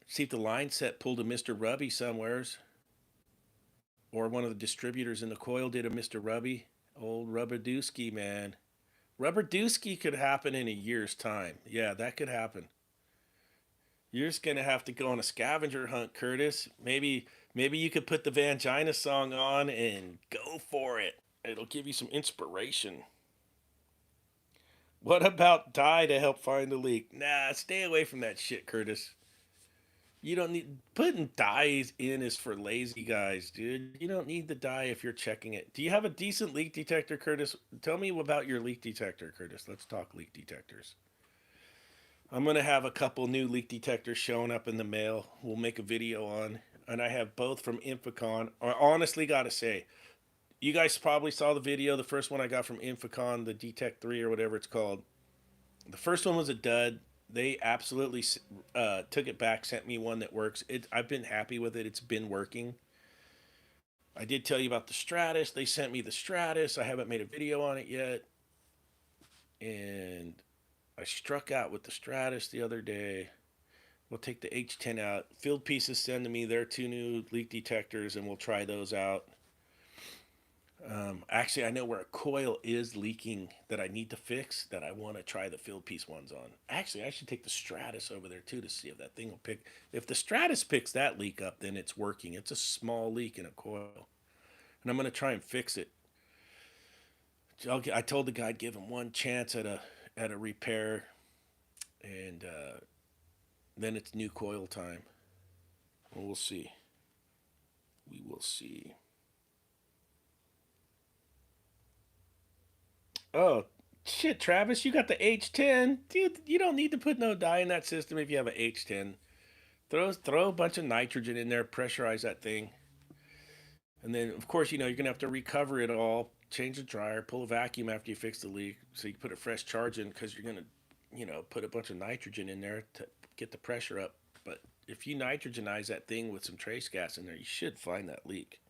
See if the line set pulled a Mr. Rubby somewheres. Or one of the distributors in the coil did a Mr. Rubby. Old Rubber Dusky, man. Rubber Dusky could happen in a year's time. Yeah, that could happen. You're just gonna have to go on a scavenger hunt, Curtis. Maybe you could put the Vangina song on and go for it. It'll give you some inspiration. What about dye to help find the leak? Nah, stay away from that shit, Curtis. You don't need putting dyes in is for lazy guys, dude. You don't need the dye if you're checking it. Do you have a decent leak detector, Curtis? Tell me about your leak detector, Curtis. Let's talk leak detectors. I'm gonna have a couple new leak detectors showing up in the mail. We'll make a video on, and I have both from Inficon. I honestly gotta say, you guys probably saw the video. The first one I got from Inficon, the Detect 3 or whatever it's called. The first one was a dud. They absolutely took it back, sent me one that works. I've been happy with it. It's been working. I did tell you about the Stratus. They sent me the Stratus. I haven't made a video on it yet. And I struck out with the Stratus the other day. We'll take the H10 out. Field Pieces sending me their two new leak detectors, and we'll try those out. Actually, I know where a coil is leaking that I need to fix that I want to try the Field Piece ones on. Actually, I should take the Stratus over there too to see if that thing will pick. If the Stratus picks that leak up, then it's working. It's a small leak in a coil, and I'm going to try and fix it. I told the guy I'd give him one chance at a repair, and then it's new coil time. Well, we'll see. We will see. Oh, shit, Travis, you got the H10. Dude, you don't need to put no dye in that system if you have an H10. Throw a bunch of nitrogen in there, pressurize that thing. And then, of course, you're going to have to recover it all, change the dryer, pull a vacuum after you fix the leak so you can put a fresh charge in because you're going to, put a bunch of nitrogen in there to get the pressure up. But if you nitrogenize that thing with some trace gas in there, you should find that leak.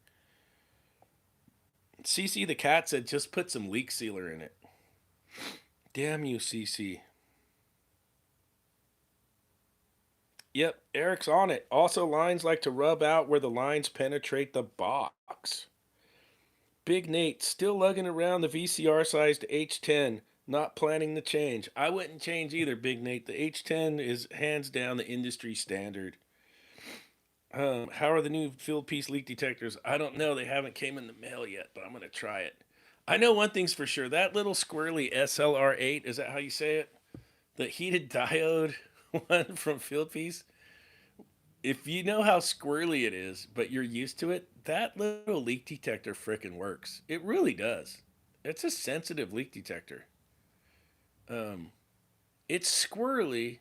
CC the cat said just put some leak sealer in it. Damn you, CC. Yep, Eric's on it. Also, lines like to rub out where the lines penetrate the box. Big Nate, still lugging around the VCR sized H10, not planning to change. I wouldn't change either, Big Nate. The H10 is hands down the industry standard. How are the new field piece leak detectors? I don't know. They haven't came in the mail yet, but I'm gonna try it. I know one thing's for sure. That little squirrely SLR8, is that how you say it? The heated diode one from Field Piece. If you know how squirrely it is, but you're used to it, that little leak detector frickin' works. It really does. It's a sensitive leak detector. Um, it's squirrely,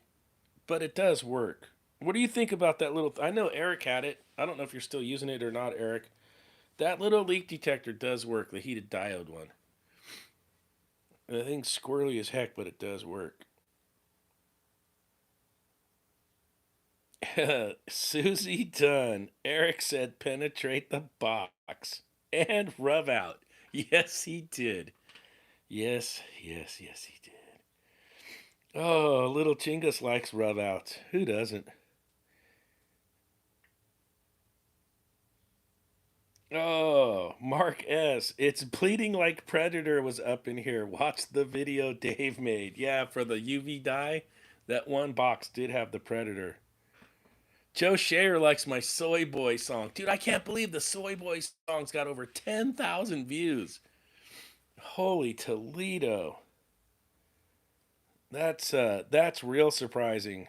but it does work. What do you think about that little? I know Eric had it. I don't know if you're still using it or not, Eric. That little leak detector does work, the heated diode one. The thing's squirrely as heck, but it does work. Susie Dunn. Eric said penetrate the box and rub out. Yes, he did. Yes, he did. Oh, little Chingus likes rub outs. Who doesn't? Oh, Mark S. It's bleeding like Predator was up in here. Watch the video Dave made. Yeah, for the UV dye, that one box did have the Predator. Joe Shayer likes my Soy Boy song. Dude, I can't believe the Soy Boy song's got over 10,000 views. Holy Toledo. That's real surprising.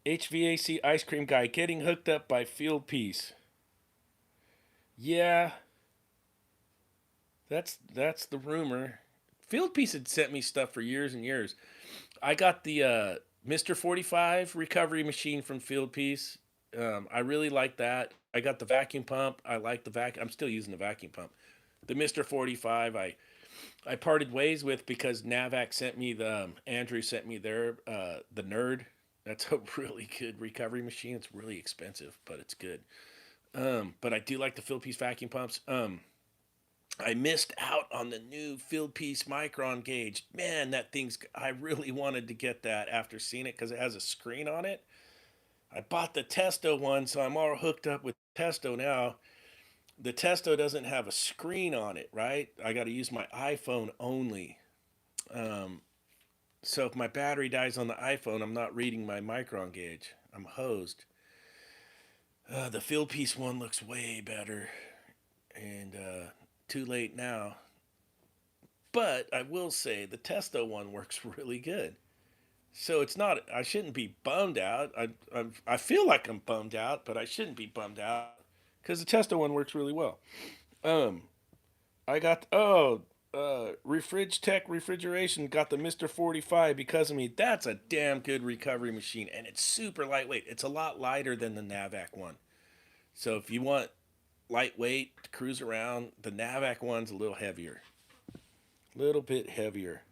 HVAC ice cream guy getting hooked up by Field Piece. Yeah, that's the rumor. Field Piece had sent me stuff for years and years. I got the Mr. 45 recovery machine from Field Piece. I really like that. I got the vacuum pump. I like the vacuum. I'm still using the vacuum pump. The Mr. 45, I parted ways with because Navac sent me Andrew sent me the Nerd. That's a really good recovery machine. It's really expensive, but it's good. But I do like the Field Piece vacuum pumps. I missed out on the new Field Piece Micron gauge. Man, that thing's. I really wanted to get that after seeing it because it has a screen on it. I bought the Testo one, so I'm all hooked up with Testo now. The Testo doesn't have a screen on it, right? I got to use my iPhone only. Um, so if my battery dies on the iPhone, I'm not reading my Micron gauge. I'm hosed. The Field Piece one looks way better, and too late now. But I will say the Testo one works really good. So it's not. I shouldn't be bummed out. I feel like I'm bummed out, but I shouldn't be bummed out because the Testo one works really well. Um, I got Refrig Tech Refrigeration got the Mister 45 because of me. That's a damn good recovery machine, and it's super lightweight. It's a lot lighter than the Navac one. So if you want lightweight to cruise around, the Navac one's a little heavier, a little bit heavier.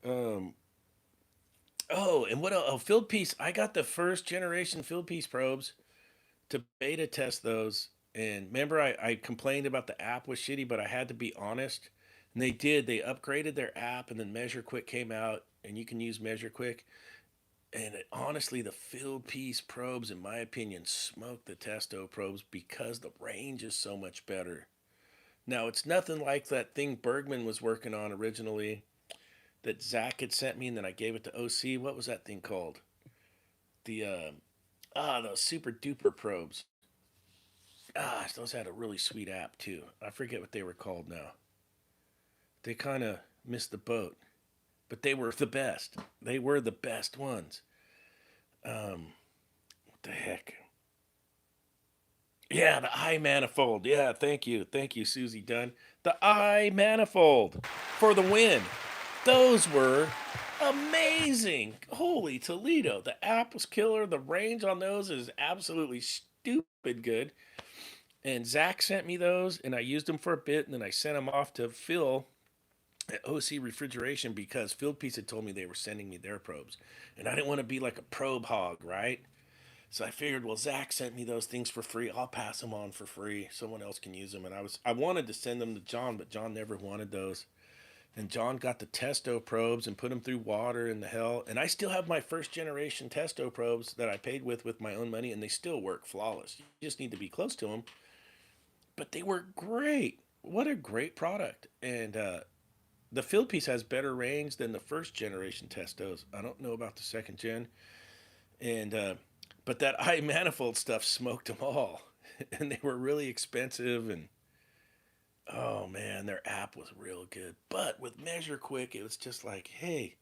Um, oh, and what? Oh, field piece. I got the first generation field piece probes to beta test those. And remember, I complained about the app was shitty, but I had to be honest. And they did. They upgraded their app, and then Measure Quick came out, and you can use Measure Quick. And honestly, the field piece probes, in my opinion, smoke the Testo probes because the range is so much better. Now, it's nothing like that thing Bergman was working on originally that Zach had sent me, and then I gave it to OC. What was that thing called? The those super duper probes. Those had a really sweet app too. I forget what they were called now. They kind of missed the boat, but they were the best. They were the best ones. What the heck? Yeah, the I manifold. Yeah, thank you, Susie Dunn. The I manifold for the win. Those were amazing. Holy Toledo! The app was killer. The range on those is absolutely stupid good. And Zach sent me those, and I used them for a bit, and then I sent them off to Phil at OC Refrigeration because Field Piece had told me they were sending me their probes, and I didn't want to be like a probe hog, right? So I figured, well, Zach sent me those things for free. I'll pass them on for free. Someone else can use them. And I wanted to send them to John, but John never wanted those. And John got the Testo probes and put them through water and the hell. And I still have my first generation Testo probes that I paid with my own money, and they still work flawless. You just need to be close to them, but they work great. What a great product! And the field piece has better range than the first generation Testos. I don't know about the second gen. And but that I manifold stuff smoked them all, and they were really expensive. And oh man, their app was real good. But with Measure Quick, it was just like, hey,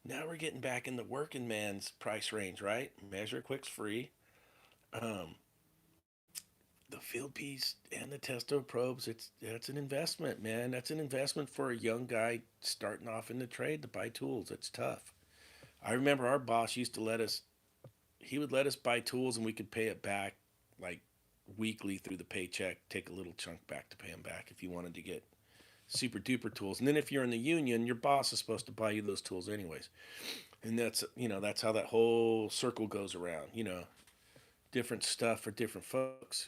now we're getting back in the working man's price range, right? Measure Quick's free. Um, the field piece and the testo probes, that's an investment, man. That's an investment for a young guy starting off in the trade to buy tools. It's tough. I remember our boss used to let us he would let us buy tools and we could pay it back like weekly through the paycheck, take a little chunk back to pay him back if you wanted to get super duper tools. And then if you're in the union, your boss is supposed to buy you those tools anyways. And that's how that whole circle goes around, different stuff for different folks.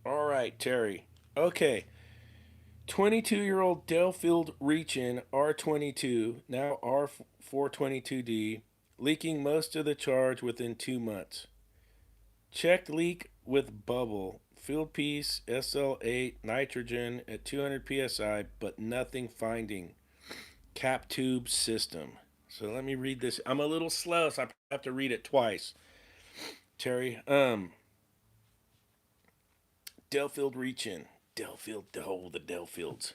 All right, Terry. Okay. 22-year-old Delfield Reach-In R22, now R422D, leaking most of the charge within 2 months. Checked leak with bubble. Field piece SL8 nitrogen at 200 psi, but nothing finding. Cap tube system. So let me read this. I'm a little slow, so I have to read it twice. Terry, Delfield Reach-In. Delfield, oh, the Delfields.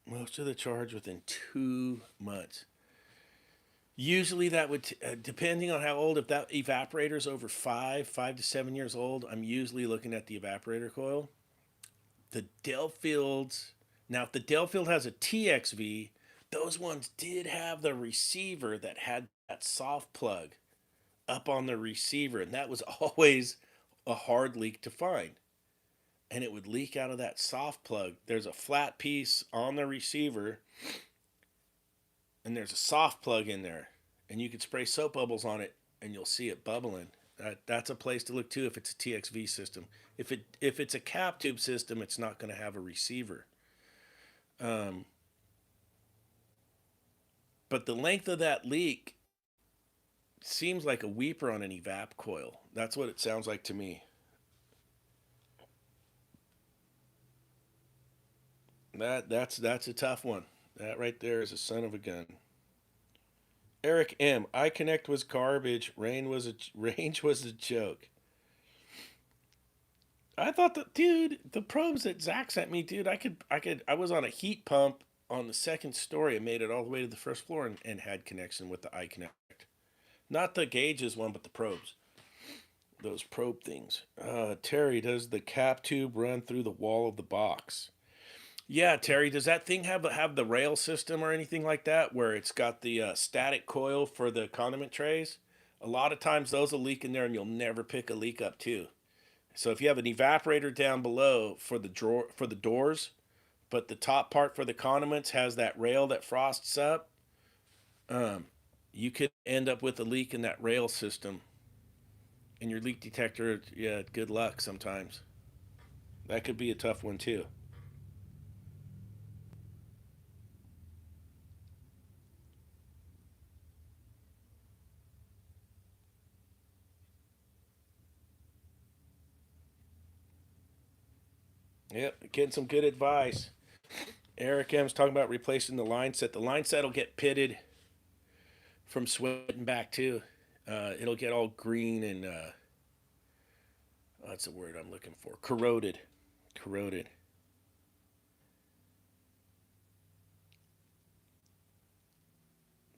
Most of the charge within 2 months. Usually that would, depending on how old, if that evaporator is over 5 to 7 years old, I'm usually looking at the evaporator coil. The Delfields, now if the Delfield has a TXV, those ones did have the receiver that had that soft plug up on the receiver, and that was always a hard leak to find. And it would leak out of that soft plug. There's a flat piece on the receiver, and there's a soft plug in there, and you could spray soap bubbles on it, and you'll see it bubbling. That's a place to look too if it's a TXV system. If it's a cap tube system, it's not going to have a receiver. Um, but the length of that leak seems like a weeper on an evap coil. That's what it sounds like to me. That's a tough one. That right there is a son of a gun. Eric M. I connect was garbage. Range was a joke. I thought that, dude, the probes that Zach sent me, dude, I was on a heat pump on the second story and made it all the way to the first floor and had connection with the iConnect. Not the gauges one, but the probes. Those probe things. Terry, does the cap tube run through the wall of the box? Yeah, Terry, does that thing have the rail system or anything like that where it's got the static coil for the condiment trays? A lot of times those will leak in there and you'll never pick a leak up too. So if you have an evaporator down below for the drawer for the doors, but the top part for the condiments has that rail that frosts up, um, you could end up with a leak in that rail system. And your leak detector, yeah, good luck sometimes. That could be a tough one too. Yep, getting some good advice. Eric M's talking about replacing the line set. The line set will get pitted from sweating back too. It'll get all green and that's the word I'm looking for. Corroded. Corroded.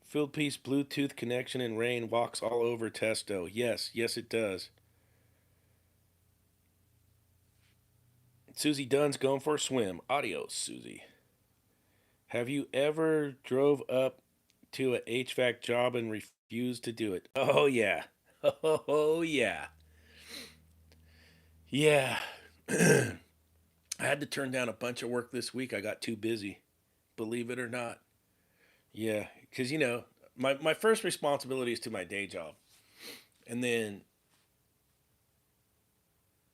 Field piece Bluetooth connection and rain walks all over Testo. Yes, it does. Susie Dunn's going for a swim. Adios, Susie. Have you ever drove up to a HVAC job and refused to do it? Oh yeah. Oh yeah. Yeah. I had to turn down a bunch of work this week. I got too busy. Believe it or not. Yeah, because my first responsibility is to my day job, and then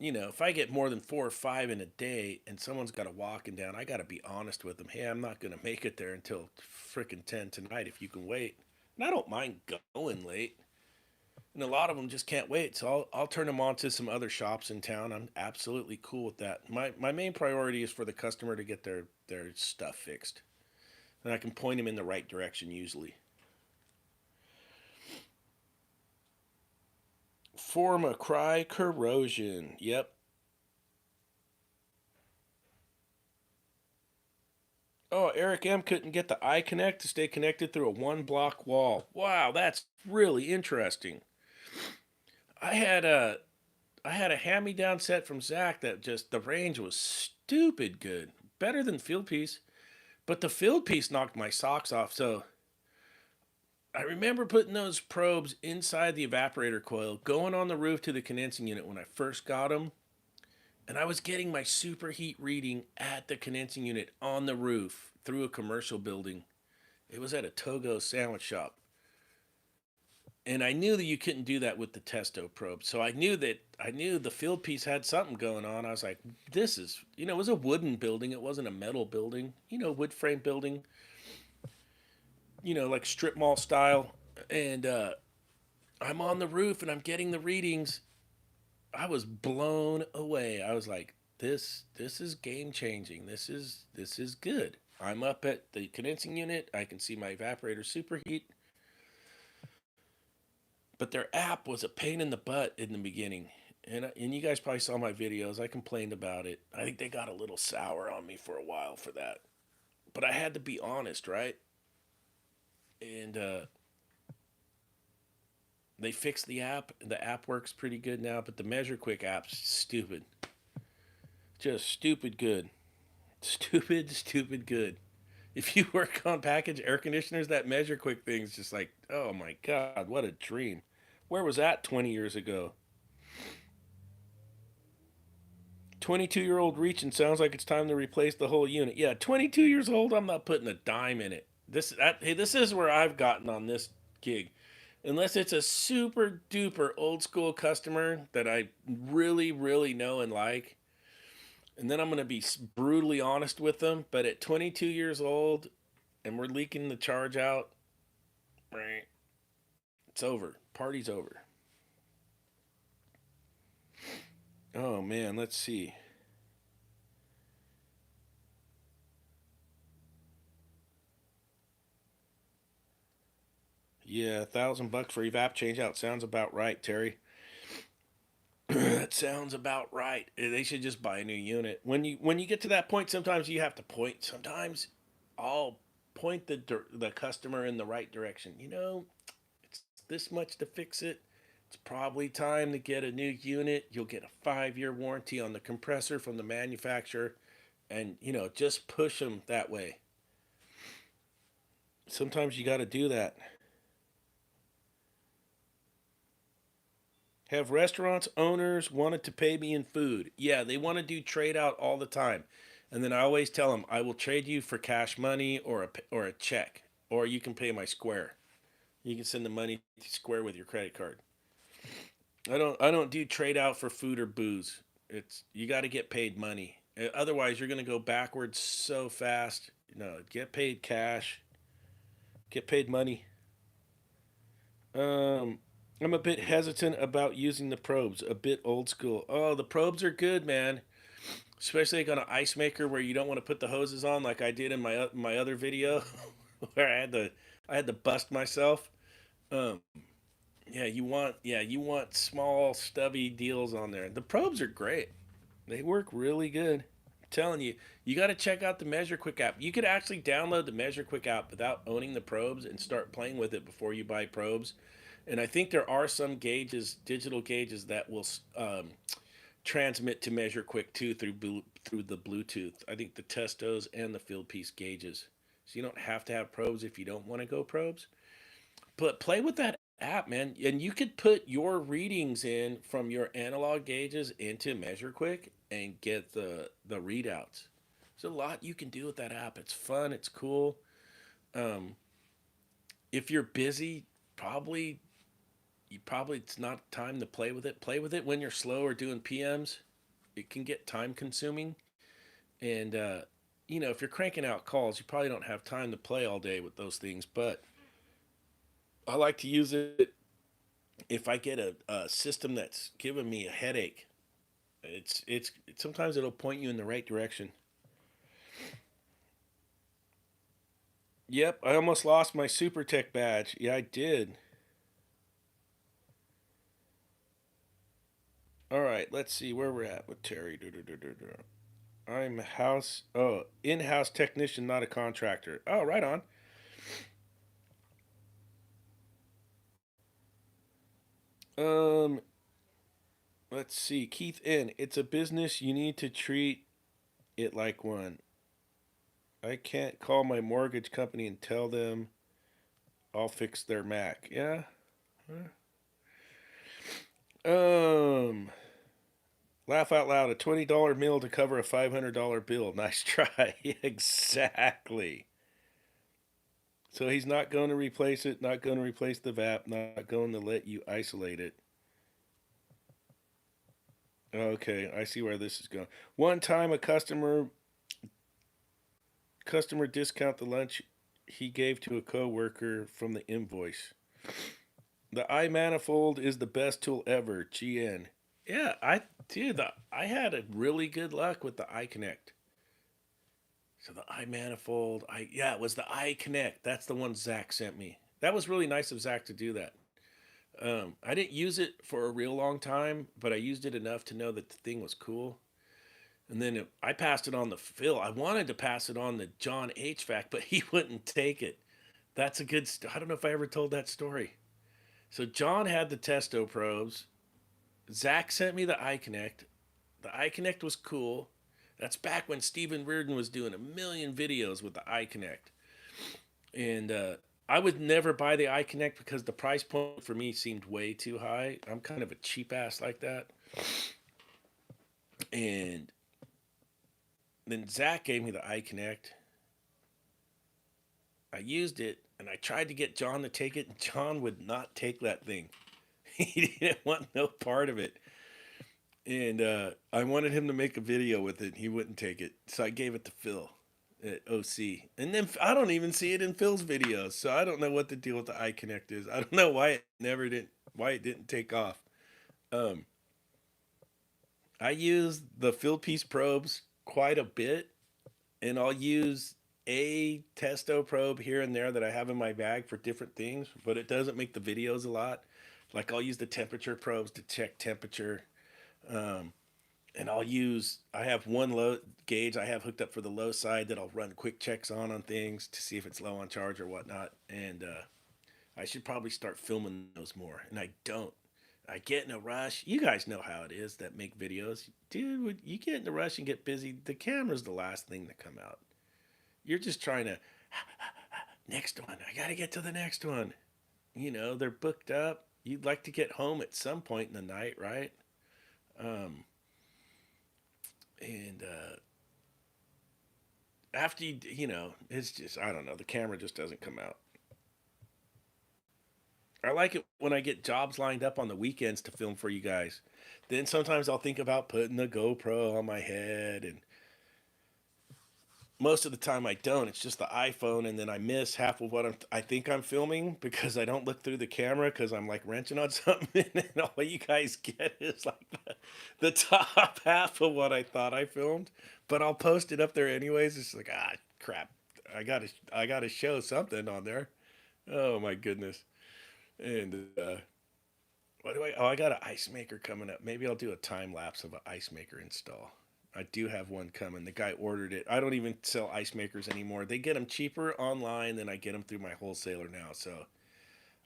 if I get more than 4 or 5 in a day, and someone's got to walking down, I got to be honest with them. Hey, I'm not gonna make it there until frickin' 10 tonight. If you can wait, and I don't mind going late. And a lot of them just can't wait, so I'll turn them on to some other shops in town. I'm absolutely cool with that. My main priority is for the customer to get their stuff fixed. and I can point them in the right direction usually. Form a cry corrosion. Yep. Oh, Eric M couldn't get the iConnect to stay connected through a one block wall. Wow, that's really interesting. I had a I had a hand me down set from Zach that just the range was stupid good. Better than field piece. But the field piece knocked my socks off. So I remember putting those probes inside the evaporator coil, going on the roof to the condensing unit when I first got them. And I was getting my superheat reading at the condensing unit on the roof through a commercial building. It was at a Togo sandwich shop. And I knew that you couldn't do that with the testo probe. So I knew the field piece had something going on. I was like, this is, it was a wooden building. It wasn't a metal building, wood frame building, like strip mall style. And I'm on the roof and I'm getting the readings. I was blown away. I was like, this is game changing. This is good. I'm up at the condensing unit. I can see my evaporator superheat. But their app was a pain in the butt in the beginning. And you guys probably saw my videos. I complained about it. I think they got a little sour on me for a while for that. But I had to be honest, right? And they fixed the app. The app works pretty good now, but the Measure Quick app's stupid. Just stupid good. Stupid, stupid good. If you work on package air conditioners, that Measure Quick thing's just like, oh my God, what a dream. Where was that 20 years ago? 22-year-old reaching sounds like it's time to replace the whole unit. Yeah, 22 years old, I'm not putting a dime in it. Hey, this is where I've gotten on this gig. Unless it's a super duper old school customer that I really, really know and like, and then I'm going to be brutally honest with them. But at 22 years old, and we're leaking the charge out, it's over. Party's over. Oh man, let's see. Yeah, $1,000 for evap change out sounds about right, Terry. That sounds about right. They should just buy a new unit. When you get to that point, sometimes you have to point. Sometimes I'll point the customer in the right direction. It's this much to fix it. It's probably time to get a new unit. You'll get a 5-year warranty on the compressor from the manufacturer, and just push them that way. Sometimes you got to do that. Have restaurants owners wanted to pay me in food? Yeah, they want to do trade out all the time. And then I always tell them, I will trade you for cash money or a check, or you can pay my Square. You can send the money to Square with your credit card. I don't do trade out for food or booze. It's you got to get paid money. Otherwise, you're going to go backwards so fast. No, get paid cash. Get paid money. Um, I'm a bit hesitant about using the probes. A bit old school. Oh, the probes are good, man. Especially like on an ice maker where you don't want to put the hoses on, like I did in my other video, where I had to bust myself. Um, yeah, you want small stubby deals on there. The probes are great. They work really good. I'm telling you, you got to check out the Measure Quick app. You could actually download the Measure Quick app without owning the probes and start playing with it before you buy probes. And I think there are some gauges, digital gauges, that will transmit to Measure Quick too through the Bluetooth. I think the Testos and the field piece gauges. So you don't have to have probes if you don't want to go probes. But play with that app, man, and you could put your readings in from your analog gauges into Measure Quick and get the readouts. There's a lot you can do with that app. It's fun. It's cool. Um, if you're busy, probably it's not time to play with it. Play with it when you're slow or doing PMs. It can get time consuming, and if you're cranking out calls, you probably don't have time to play all day with those things. But I like to use it if I get a system that's giving me a headache. It's sometimes it'll point you in the right direction. Yep, I almost lost my Super Tech badge. Yeah, I did. All right, let's see where we're at with Terry. I'm in-house technician, not a contractor. Oh, right on. Um, let's see. Keith N. It's a business. You need to treat it like one. I can't call my mortgage company and tell them I'll fix their Mac. Yeah. Um, laugh out loud. A $20 meal to cover a $500 bill. Nice try. Exactly. So he's not going to replace it. Not going to replace the VAP. Not going to let you isolate it. Okay, I see where this is going. One time, a customer discount the lunch he gave to a coworker from the invoice. The iManifold is the best tool ever. GN. Yeah, I had a really good luck with the iConnect. So the iManifold, it was the iConnect. That's the one Zach sent me. That was really nice of Zach to do that. I didn't use it for a real long time, but I used it enough to know that the thing was cool. And then I passed it on to Phil. I wanted to pass it on to John H.V.A.C, but he wouldn't take it. That's a good. I don't know if I ever told that story. So John had the testo probes. Zach sent me the iConnect. The iConnect was cool. That's back when Stephen Reardon was doing a million videos with the iConnect. And I would never buy the iConnect because the price point for me seemed way too high. I'm kind of a cheap ass like that. And then Zach gave me the iConnect. I used it and I tried to get John to take it, and John would not take that thing. He didn't want no part of it. And I wanted him to make a video with it. He wouldn't take it. So I gave it to Phil at OC. And then I don't even see it in Phil's videos. So I don't know what the deal with the iConnect is. I don't know why it didn't take off. Um, I use the field piece probes quite a bit, and I'll use a testo probe here and there that I have in my bag for different things, but it doesn't make the videos a lot. Like I'll use the temperature probes to check temperature. Um, and I have one low gauge I have hooked up for the low side that I'll run quick checks on things to see if it's low on charge or whatnot. And I should probably start filming those more. And I don't. I get in a rush. You guys know how it is that make videos. Dude, when you get in a rush and get busy, the camera's the last thing to come out. You're just trying to, next one. I got to get to the next one. They're booked up. You'd like to get home at some point in the night, right? Um, and after it's just, I don't know. The camera just doesn't come out. I like it when I get jobs lined up on the weekends to film for you guys. Then sometimes I'll think about putting the GoPro on my head, and most of the time I don't. It's just the iPhone, and then I miss half of what I think I'm filming because I don't look through the camera because I'm like wrenching on something, and all you guys get is like the top half of what I thought I filmed. But I'll post it up there anyways. It's like crap. I gotta show something on there. Oh my goodness. And what do I? Oh, I got an ice maker coming up. Maybe I'll do a time lapse of an ice maker install. I do have one coming. The guy ordered it. I don't even sell ice makers anymore. They get them cheaper online than I get them through my wholesaler now. So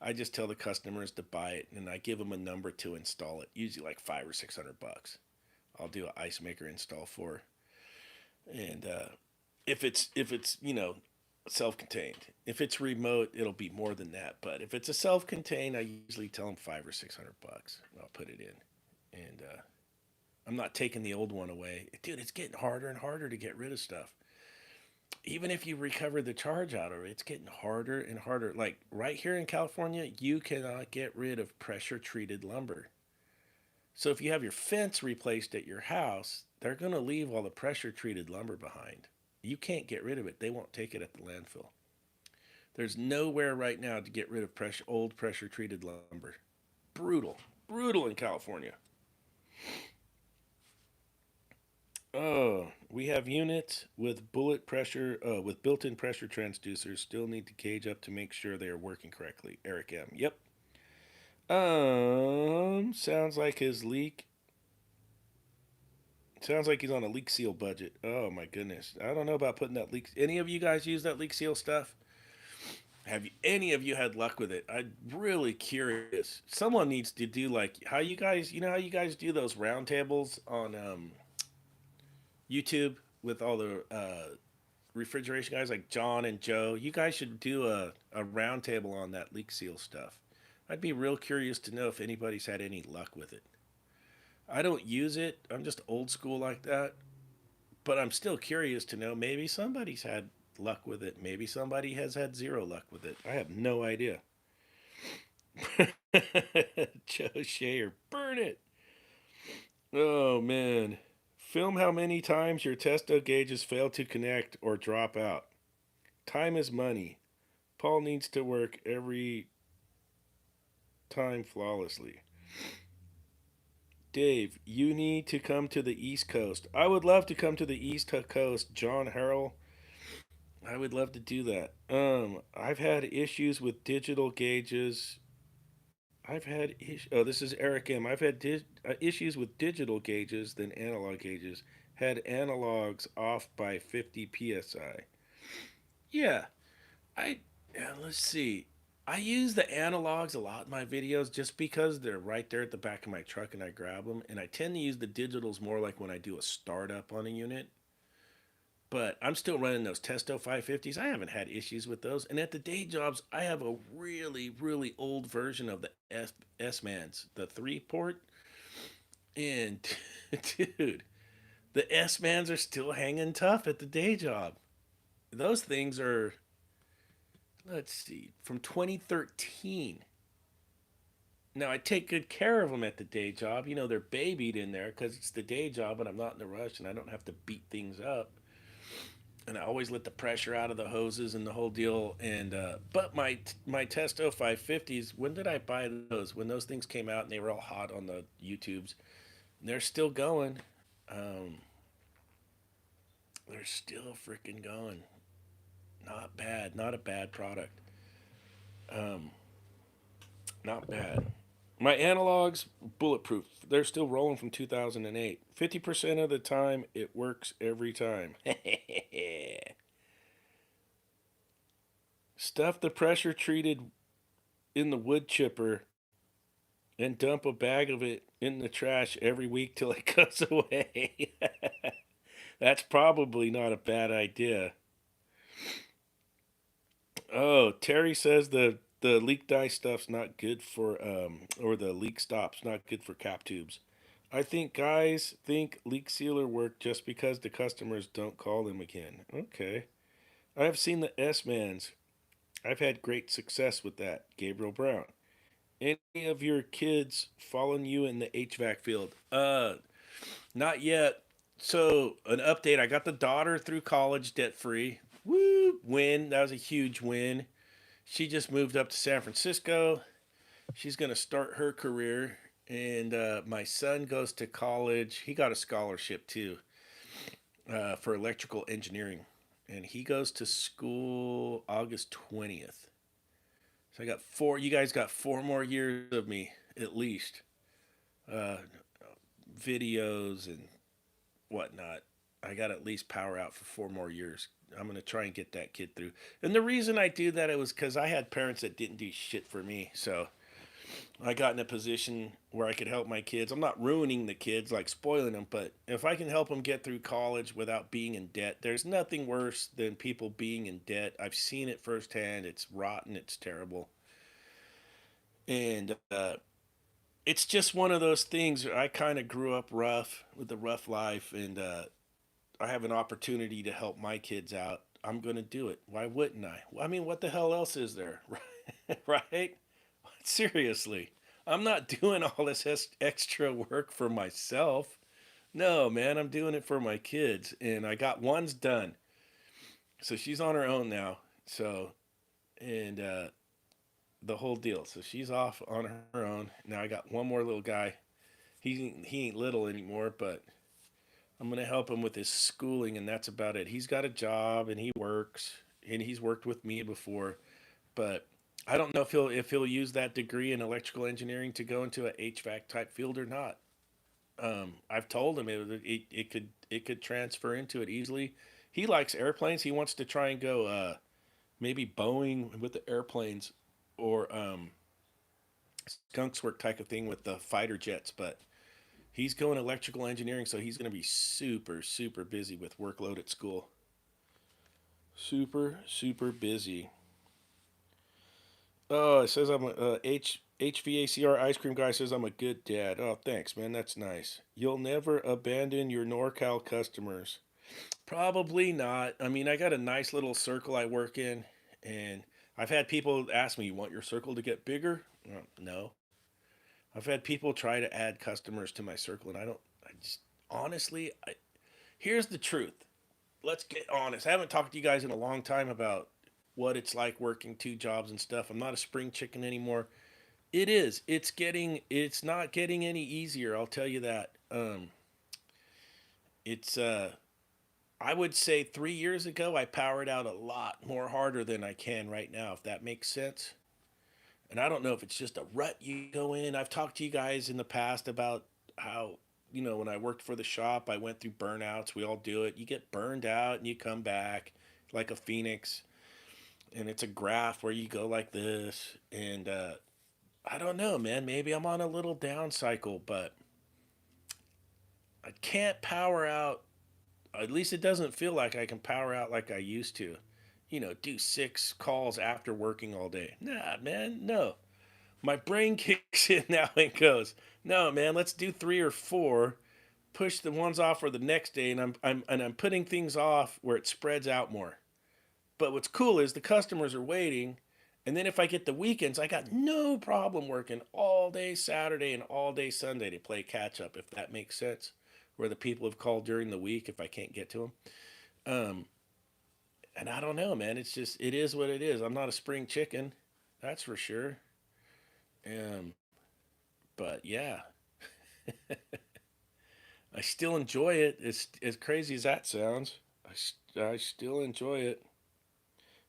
I just tell the customers to buy it, and I give them a number to install it. Usually like $500 or $600. I'll do an ice maker install for, and if it's self-contained. If it's remote, it'll be more than that. But if it's a self-contained, I usually tell them $500 or $600. I'll put it in, and I'm not taking the old one away. Dude, it's getting harder and harder to get rid of stuff. Even if you recover the charge out of it, it's getting harder and harder. Like right here in California, you cannot get rid of pressure treated lumber. So if you have your fence replaced at your house, they're going to leave all the pressure treated lumber behind. You can't get rid of it. They won't take it at the landfill. There's nowhere right now to get rid of old pressure treated lumber. Brutal. Brutal in California. Oh, we have units with with built-in pressure transducers. Still need to gauge up to make sure they are working correctly. Eric M. Yep. Sounds like his leak. Sounds like he's on a leak seal budget. Oh my goodness. I don't know about putting that leak. Any of you guys use that leak seal stuff? Any of you had luck with it? I'm really curious. Someone needs to do like how you guys, how you guys do those roundtables on YouTube with all the refrigeration guys like John and Joe. You guys should do a roundtable on that leak seal stuff. I'd be real curious to know if anybody's had any luck with it. I don't use it. I'm just old school like that. But I'm still curious to know maybe somebody's had luck with it. Maybe somebody has had zero luck with it. I have no idea. Joe Shayer, burn it. Oh man. Film how many times your testo gauges fail to connect or drop out. Time is money. Paul needs to work every time flawlessly. Dave, you need to come to the East Coast. I would love to come to the East Coast. John Harrell, I would love to do that. I've had issues with digital gauges. Oh, this is Eric M. I've had issues with digital gauges than analog gauges. Had analogs off by 50 psi. Yeah, I let's see. I use the analogs a lot in my videos just because they're right there at the back of my truck and I grab them. And I tend to use the digitals more like when I do a startup on a unit. But I'm still running those Testo 550s. I haven't had issues with those. And at the day jobs, I have a really, really old version of the S-Mans, the 3-port. And dude, the S-Mans are still hanging tough at the day job. Those things are, let's see, from 2013. Now, I take good care of them at the day job. They're babied in there because it's the day job and I'm not in a rush and I don't have to beat things up. And I always let the pressure out of the hoses and the whole deal. And but my Testo 550s, when did I buy those? When those things came out and they were all hot on the YouTubes. They're still going. Um, they're still freaking going. Not bad. Not a bad product. Um, Not bad. My analogs, bulletproof. They're still rolling from 2008. 50% of the time, it works every time. Stuff the pressure treated in the wood chipper and dump a bag of it in the trash every week till it goes away. That's probably not a bad idea. Oh, Terry says the leak dye stuff's not good for or the leak stop's not good for cap tubes. I think guys think leak sealer work just because the customers don't call them again. Okay. I have seen the S-Mans. I've had great success with that. Gabriel Brown. Any of your kids following you in the HVAC field? Not yet. So, an update. I got the daughter through college debt free. Woo! Win. That was a huge win. She just moved up to San Francisco. She's going to start her career. And my son goes to college. He got a scholarship too for electrical engineering. And he goes to school August 20th. So I got four. You guys got 4 more years of me at least. Uh, Videos and whatnot. I got at least power out for 4 more years. I'm gonna try and get that kid through. And the reason I do that it was because I had parents that didn't do shit for me. So I got in a position where I could help my kids. I'm not ruining the kids, like spoiling them, but if I can help them get through college without being in debt, there's nothing worse than people being in debt. I've seen it firsthand. It's rotten. It's terrible. And it's just one of those things. I kind of grew up rough with a rough life, and I have an opportunity to help my kids out. I'm going to do it. Why wouldn't I? I mean, what the hell else is there? Right? Seriously. I'm not doing all this extra work for myself. No, man, I'm doing it for my kids. And I got one's done. So she's on her own now. So, and the whole deal. So she's off on her own. Now I got one more little guy. He ain't little anymore, but I'm gonna help him with his schooling, and that's about it. He's got a job and he works, and he's worked with me before, but I don't know if he'll use that degree in electrical engineering to go into a HVAC type field or not. I've told him it could transfer into it easily. He likes airplanes. He wants to try and go maybe Boeing with the airplanes, or skunks work type of thing with the fighter jets. But he's going electrical engineering, so he's going to be super super busy with workload at school. Super super busy. Oh, it says I'm a HVACR ice cream guy says I'm a good dad. Oh, thanks, man. That's nice. You'll never abandon your NorCal customers. Probably not. I mean, I got a nice little circle I work in, and I've had people ask me, "You want your circle to get bigger?" No. I've had people try to add customers to my circle, and I don't. I just honestly, here's the truth. Let's get honest. I haven't talked to you guys in a long time about what it's like working two jobs and stuff. I'm not a spring chicken anymore. It is. It's getting. It's not getting any easier. I'll tell you that. It's. I would say 3 years ago I powered out a lot more harder than I can right now. If that makes sense. And I don't know if it's just a rut you go in. I've talked to you guys in the past about how, when I worked for the shop, I went through burnouts. We all do it. You get burned out and you come back like a phoenix. And it's a graph where you go like this. And I don't know, man. Maybe I'm on a little down cycle, but I can't power out. At least it doesn't feel like I can power out like I used to. Do 6 calls after working all day. Nah, man, no. My brain kicks in now and goes, no, man, let's do 3 or 4. Push the ones off for the next day, and I'm putting things off where it spreads out more. But what's cool is the customers are waiting, and then if I get the weekends, I got no problem working all day Saturday and all day Sunday to play catch up, if that makes sense. Where the people have called during the week if I can't get to them. And I don't know, man. It's just it is what it is. I'm not a spring chicken, that's for sure. Um, but yeah, I still enjoy it. As crazy as that sounds. I still enjoy it.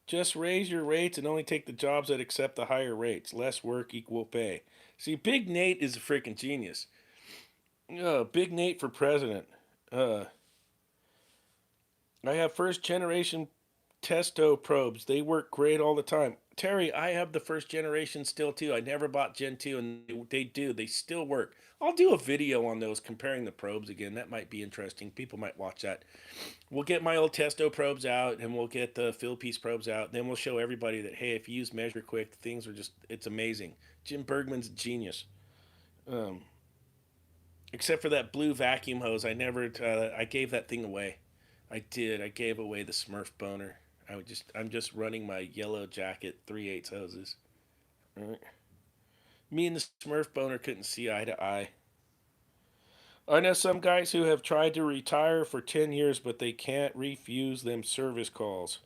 Just raise your rates and only take the jobs that accept the higher rates. Less work, equal pay. See, Big Nate is a freaking genius. Big Nate for president. Uh, I have first generation testo probes. They work great all the time. Terry, I have the first generation still too. I never bought Gen 2 and they do. They still work. I'll do a video on those comparing the probes again. That might be interesting. People might watch that. We'll get my old testo probes out and we'll get the fill piece probes out. Then we'll show everybody that, hey, if you use Measure Quick, things are just, it's amazing. Jim Bergman's a genius. Um, except for that blue vacuum hose. I gave that thing away. I did. I gave away the Smurf boner. I'm just running my yellow jacket 3/8 hoses. Right. Me and the Smurf boner couldn't see eye to eye. I know some guys who have tried to retire for 10 years, but they can't refuse them service calls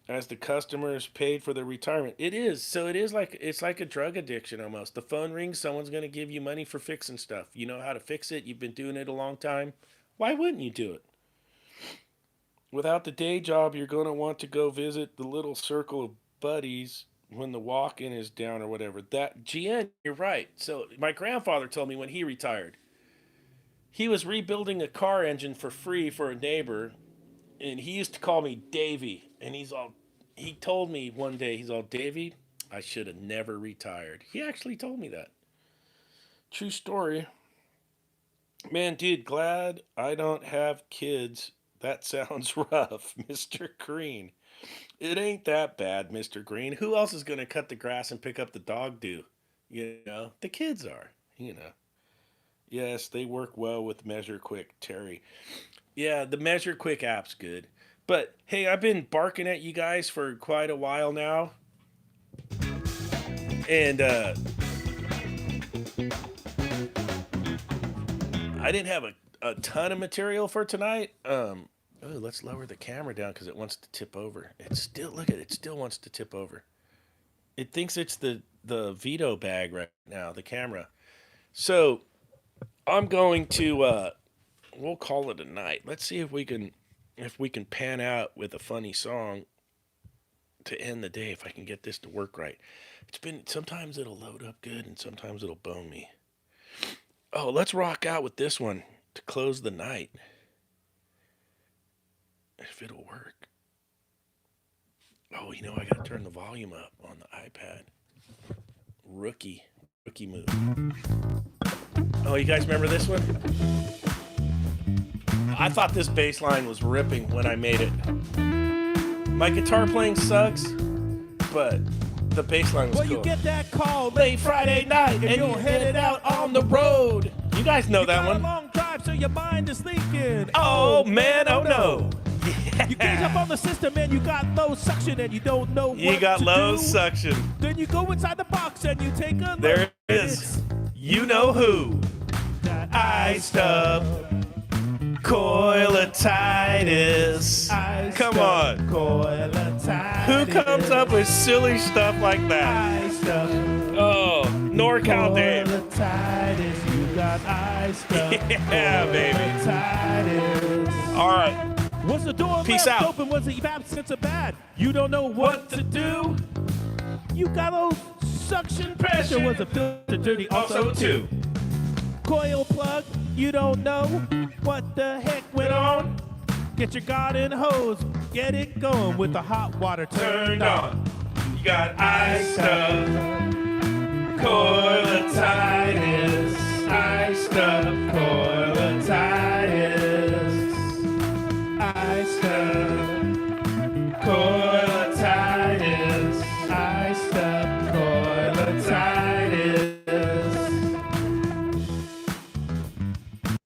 as the customers paid for their retirement. It is. So it's like a drug addiction almost. The phone rings, someone's going to give you money for fixing stuff. You know how to fix it, you've been doing it a long time. Why wouldn't you do it? Without the day job, you're going to want to go visit the little circle of buddies when the walk-in is down or whatever. That GN, you're right. So my grandfather told me when he retired, he was rebuilding a car engine for free for a neighbor, and he used to call me Davy. And he told me one day, he's all, Davy, I should have never retired. He actually told me that. True story. Man, dude, glad I don't have kids. That sounds rough, Mr. Green. It ain't that bad, Mr. Green. Who else is going to cut the grass and pick up the dog do? The kids are, you know. Yes, they work well with Measure Quick, Terry. Yeah, the Measure Quick app's good. But hey, I've been barking at you guys for quite a while now, and I didn't have a ton of material for tonight. Let's lower the camera down because it wants to tip over. It still look at it. It still wants to tip over. It thinks it's the veto bag right now. The camera. So I'm going to we'll call it a night. Let's see if we can pan out with a funny song to end the day. If I can get this to work right. Sometimes it'll load up good and sometimes it'll bone me. Oh, let's rock out with this one to close the night. If it'll work. Oh, I gotta turn the volume up on the iPad. Rookie move. Oh, you guys remember this one? I thought this bass line was ripping when I made it. My guitar playing sucks, but the bass line was cool. You get that call late Friday night and you're headed out on the road. You guys know that one. You got a long drive, so your mind is thinking. Oh man, oh no. Yeah. You gauge up on the system and you got low suction and you don't know what to do. You got low suction. Then you go inside the box and you take a look. There it is. You know who. Iced up. Coilotitis. Come on. Coilotitis. Who comes up with silly stuff like that? Iced up. Oh, NorCal Dave. Coilotitis. You got iced up. Yeah, baby. All right. Was the door Peace left out. open? Was the evap sensor bad? You don't know what to do? You got low suction pressure. Was the filter dirty also too? Coil plug, you don't know what the heck went on? Get your garden hose, get it going with the hot water turned on. You got iced up, coilotitis, iced up, coilotitis.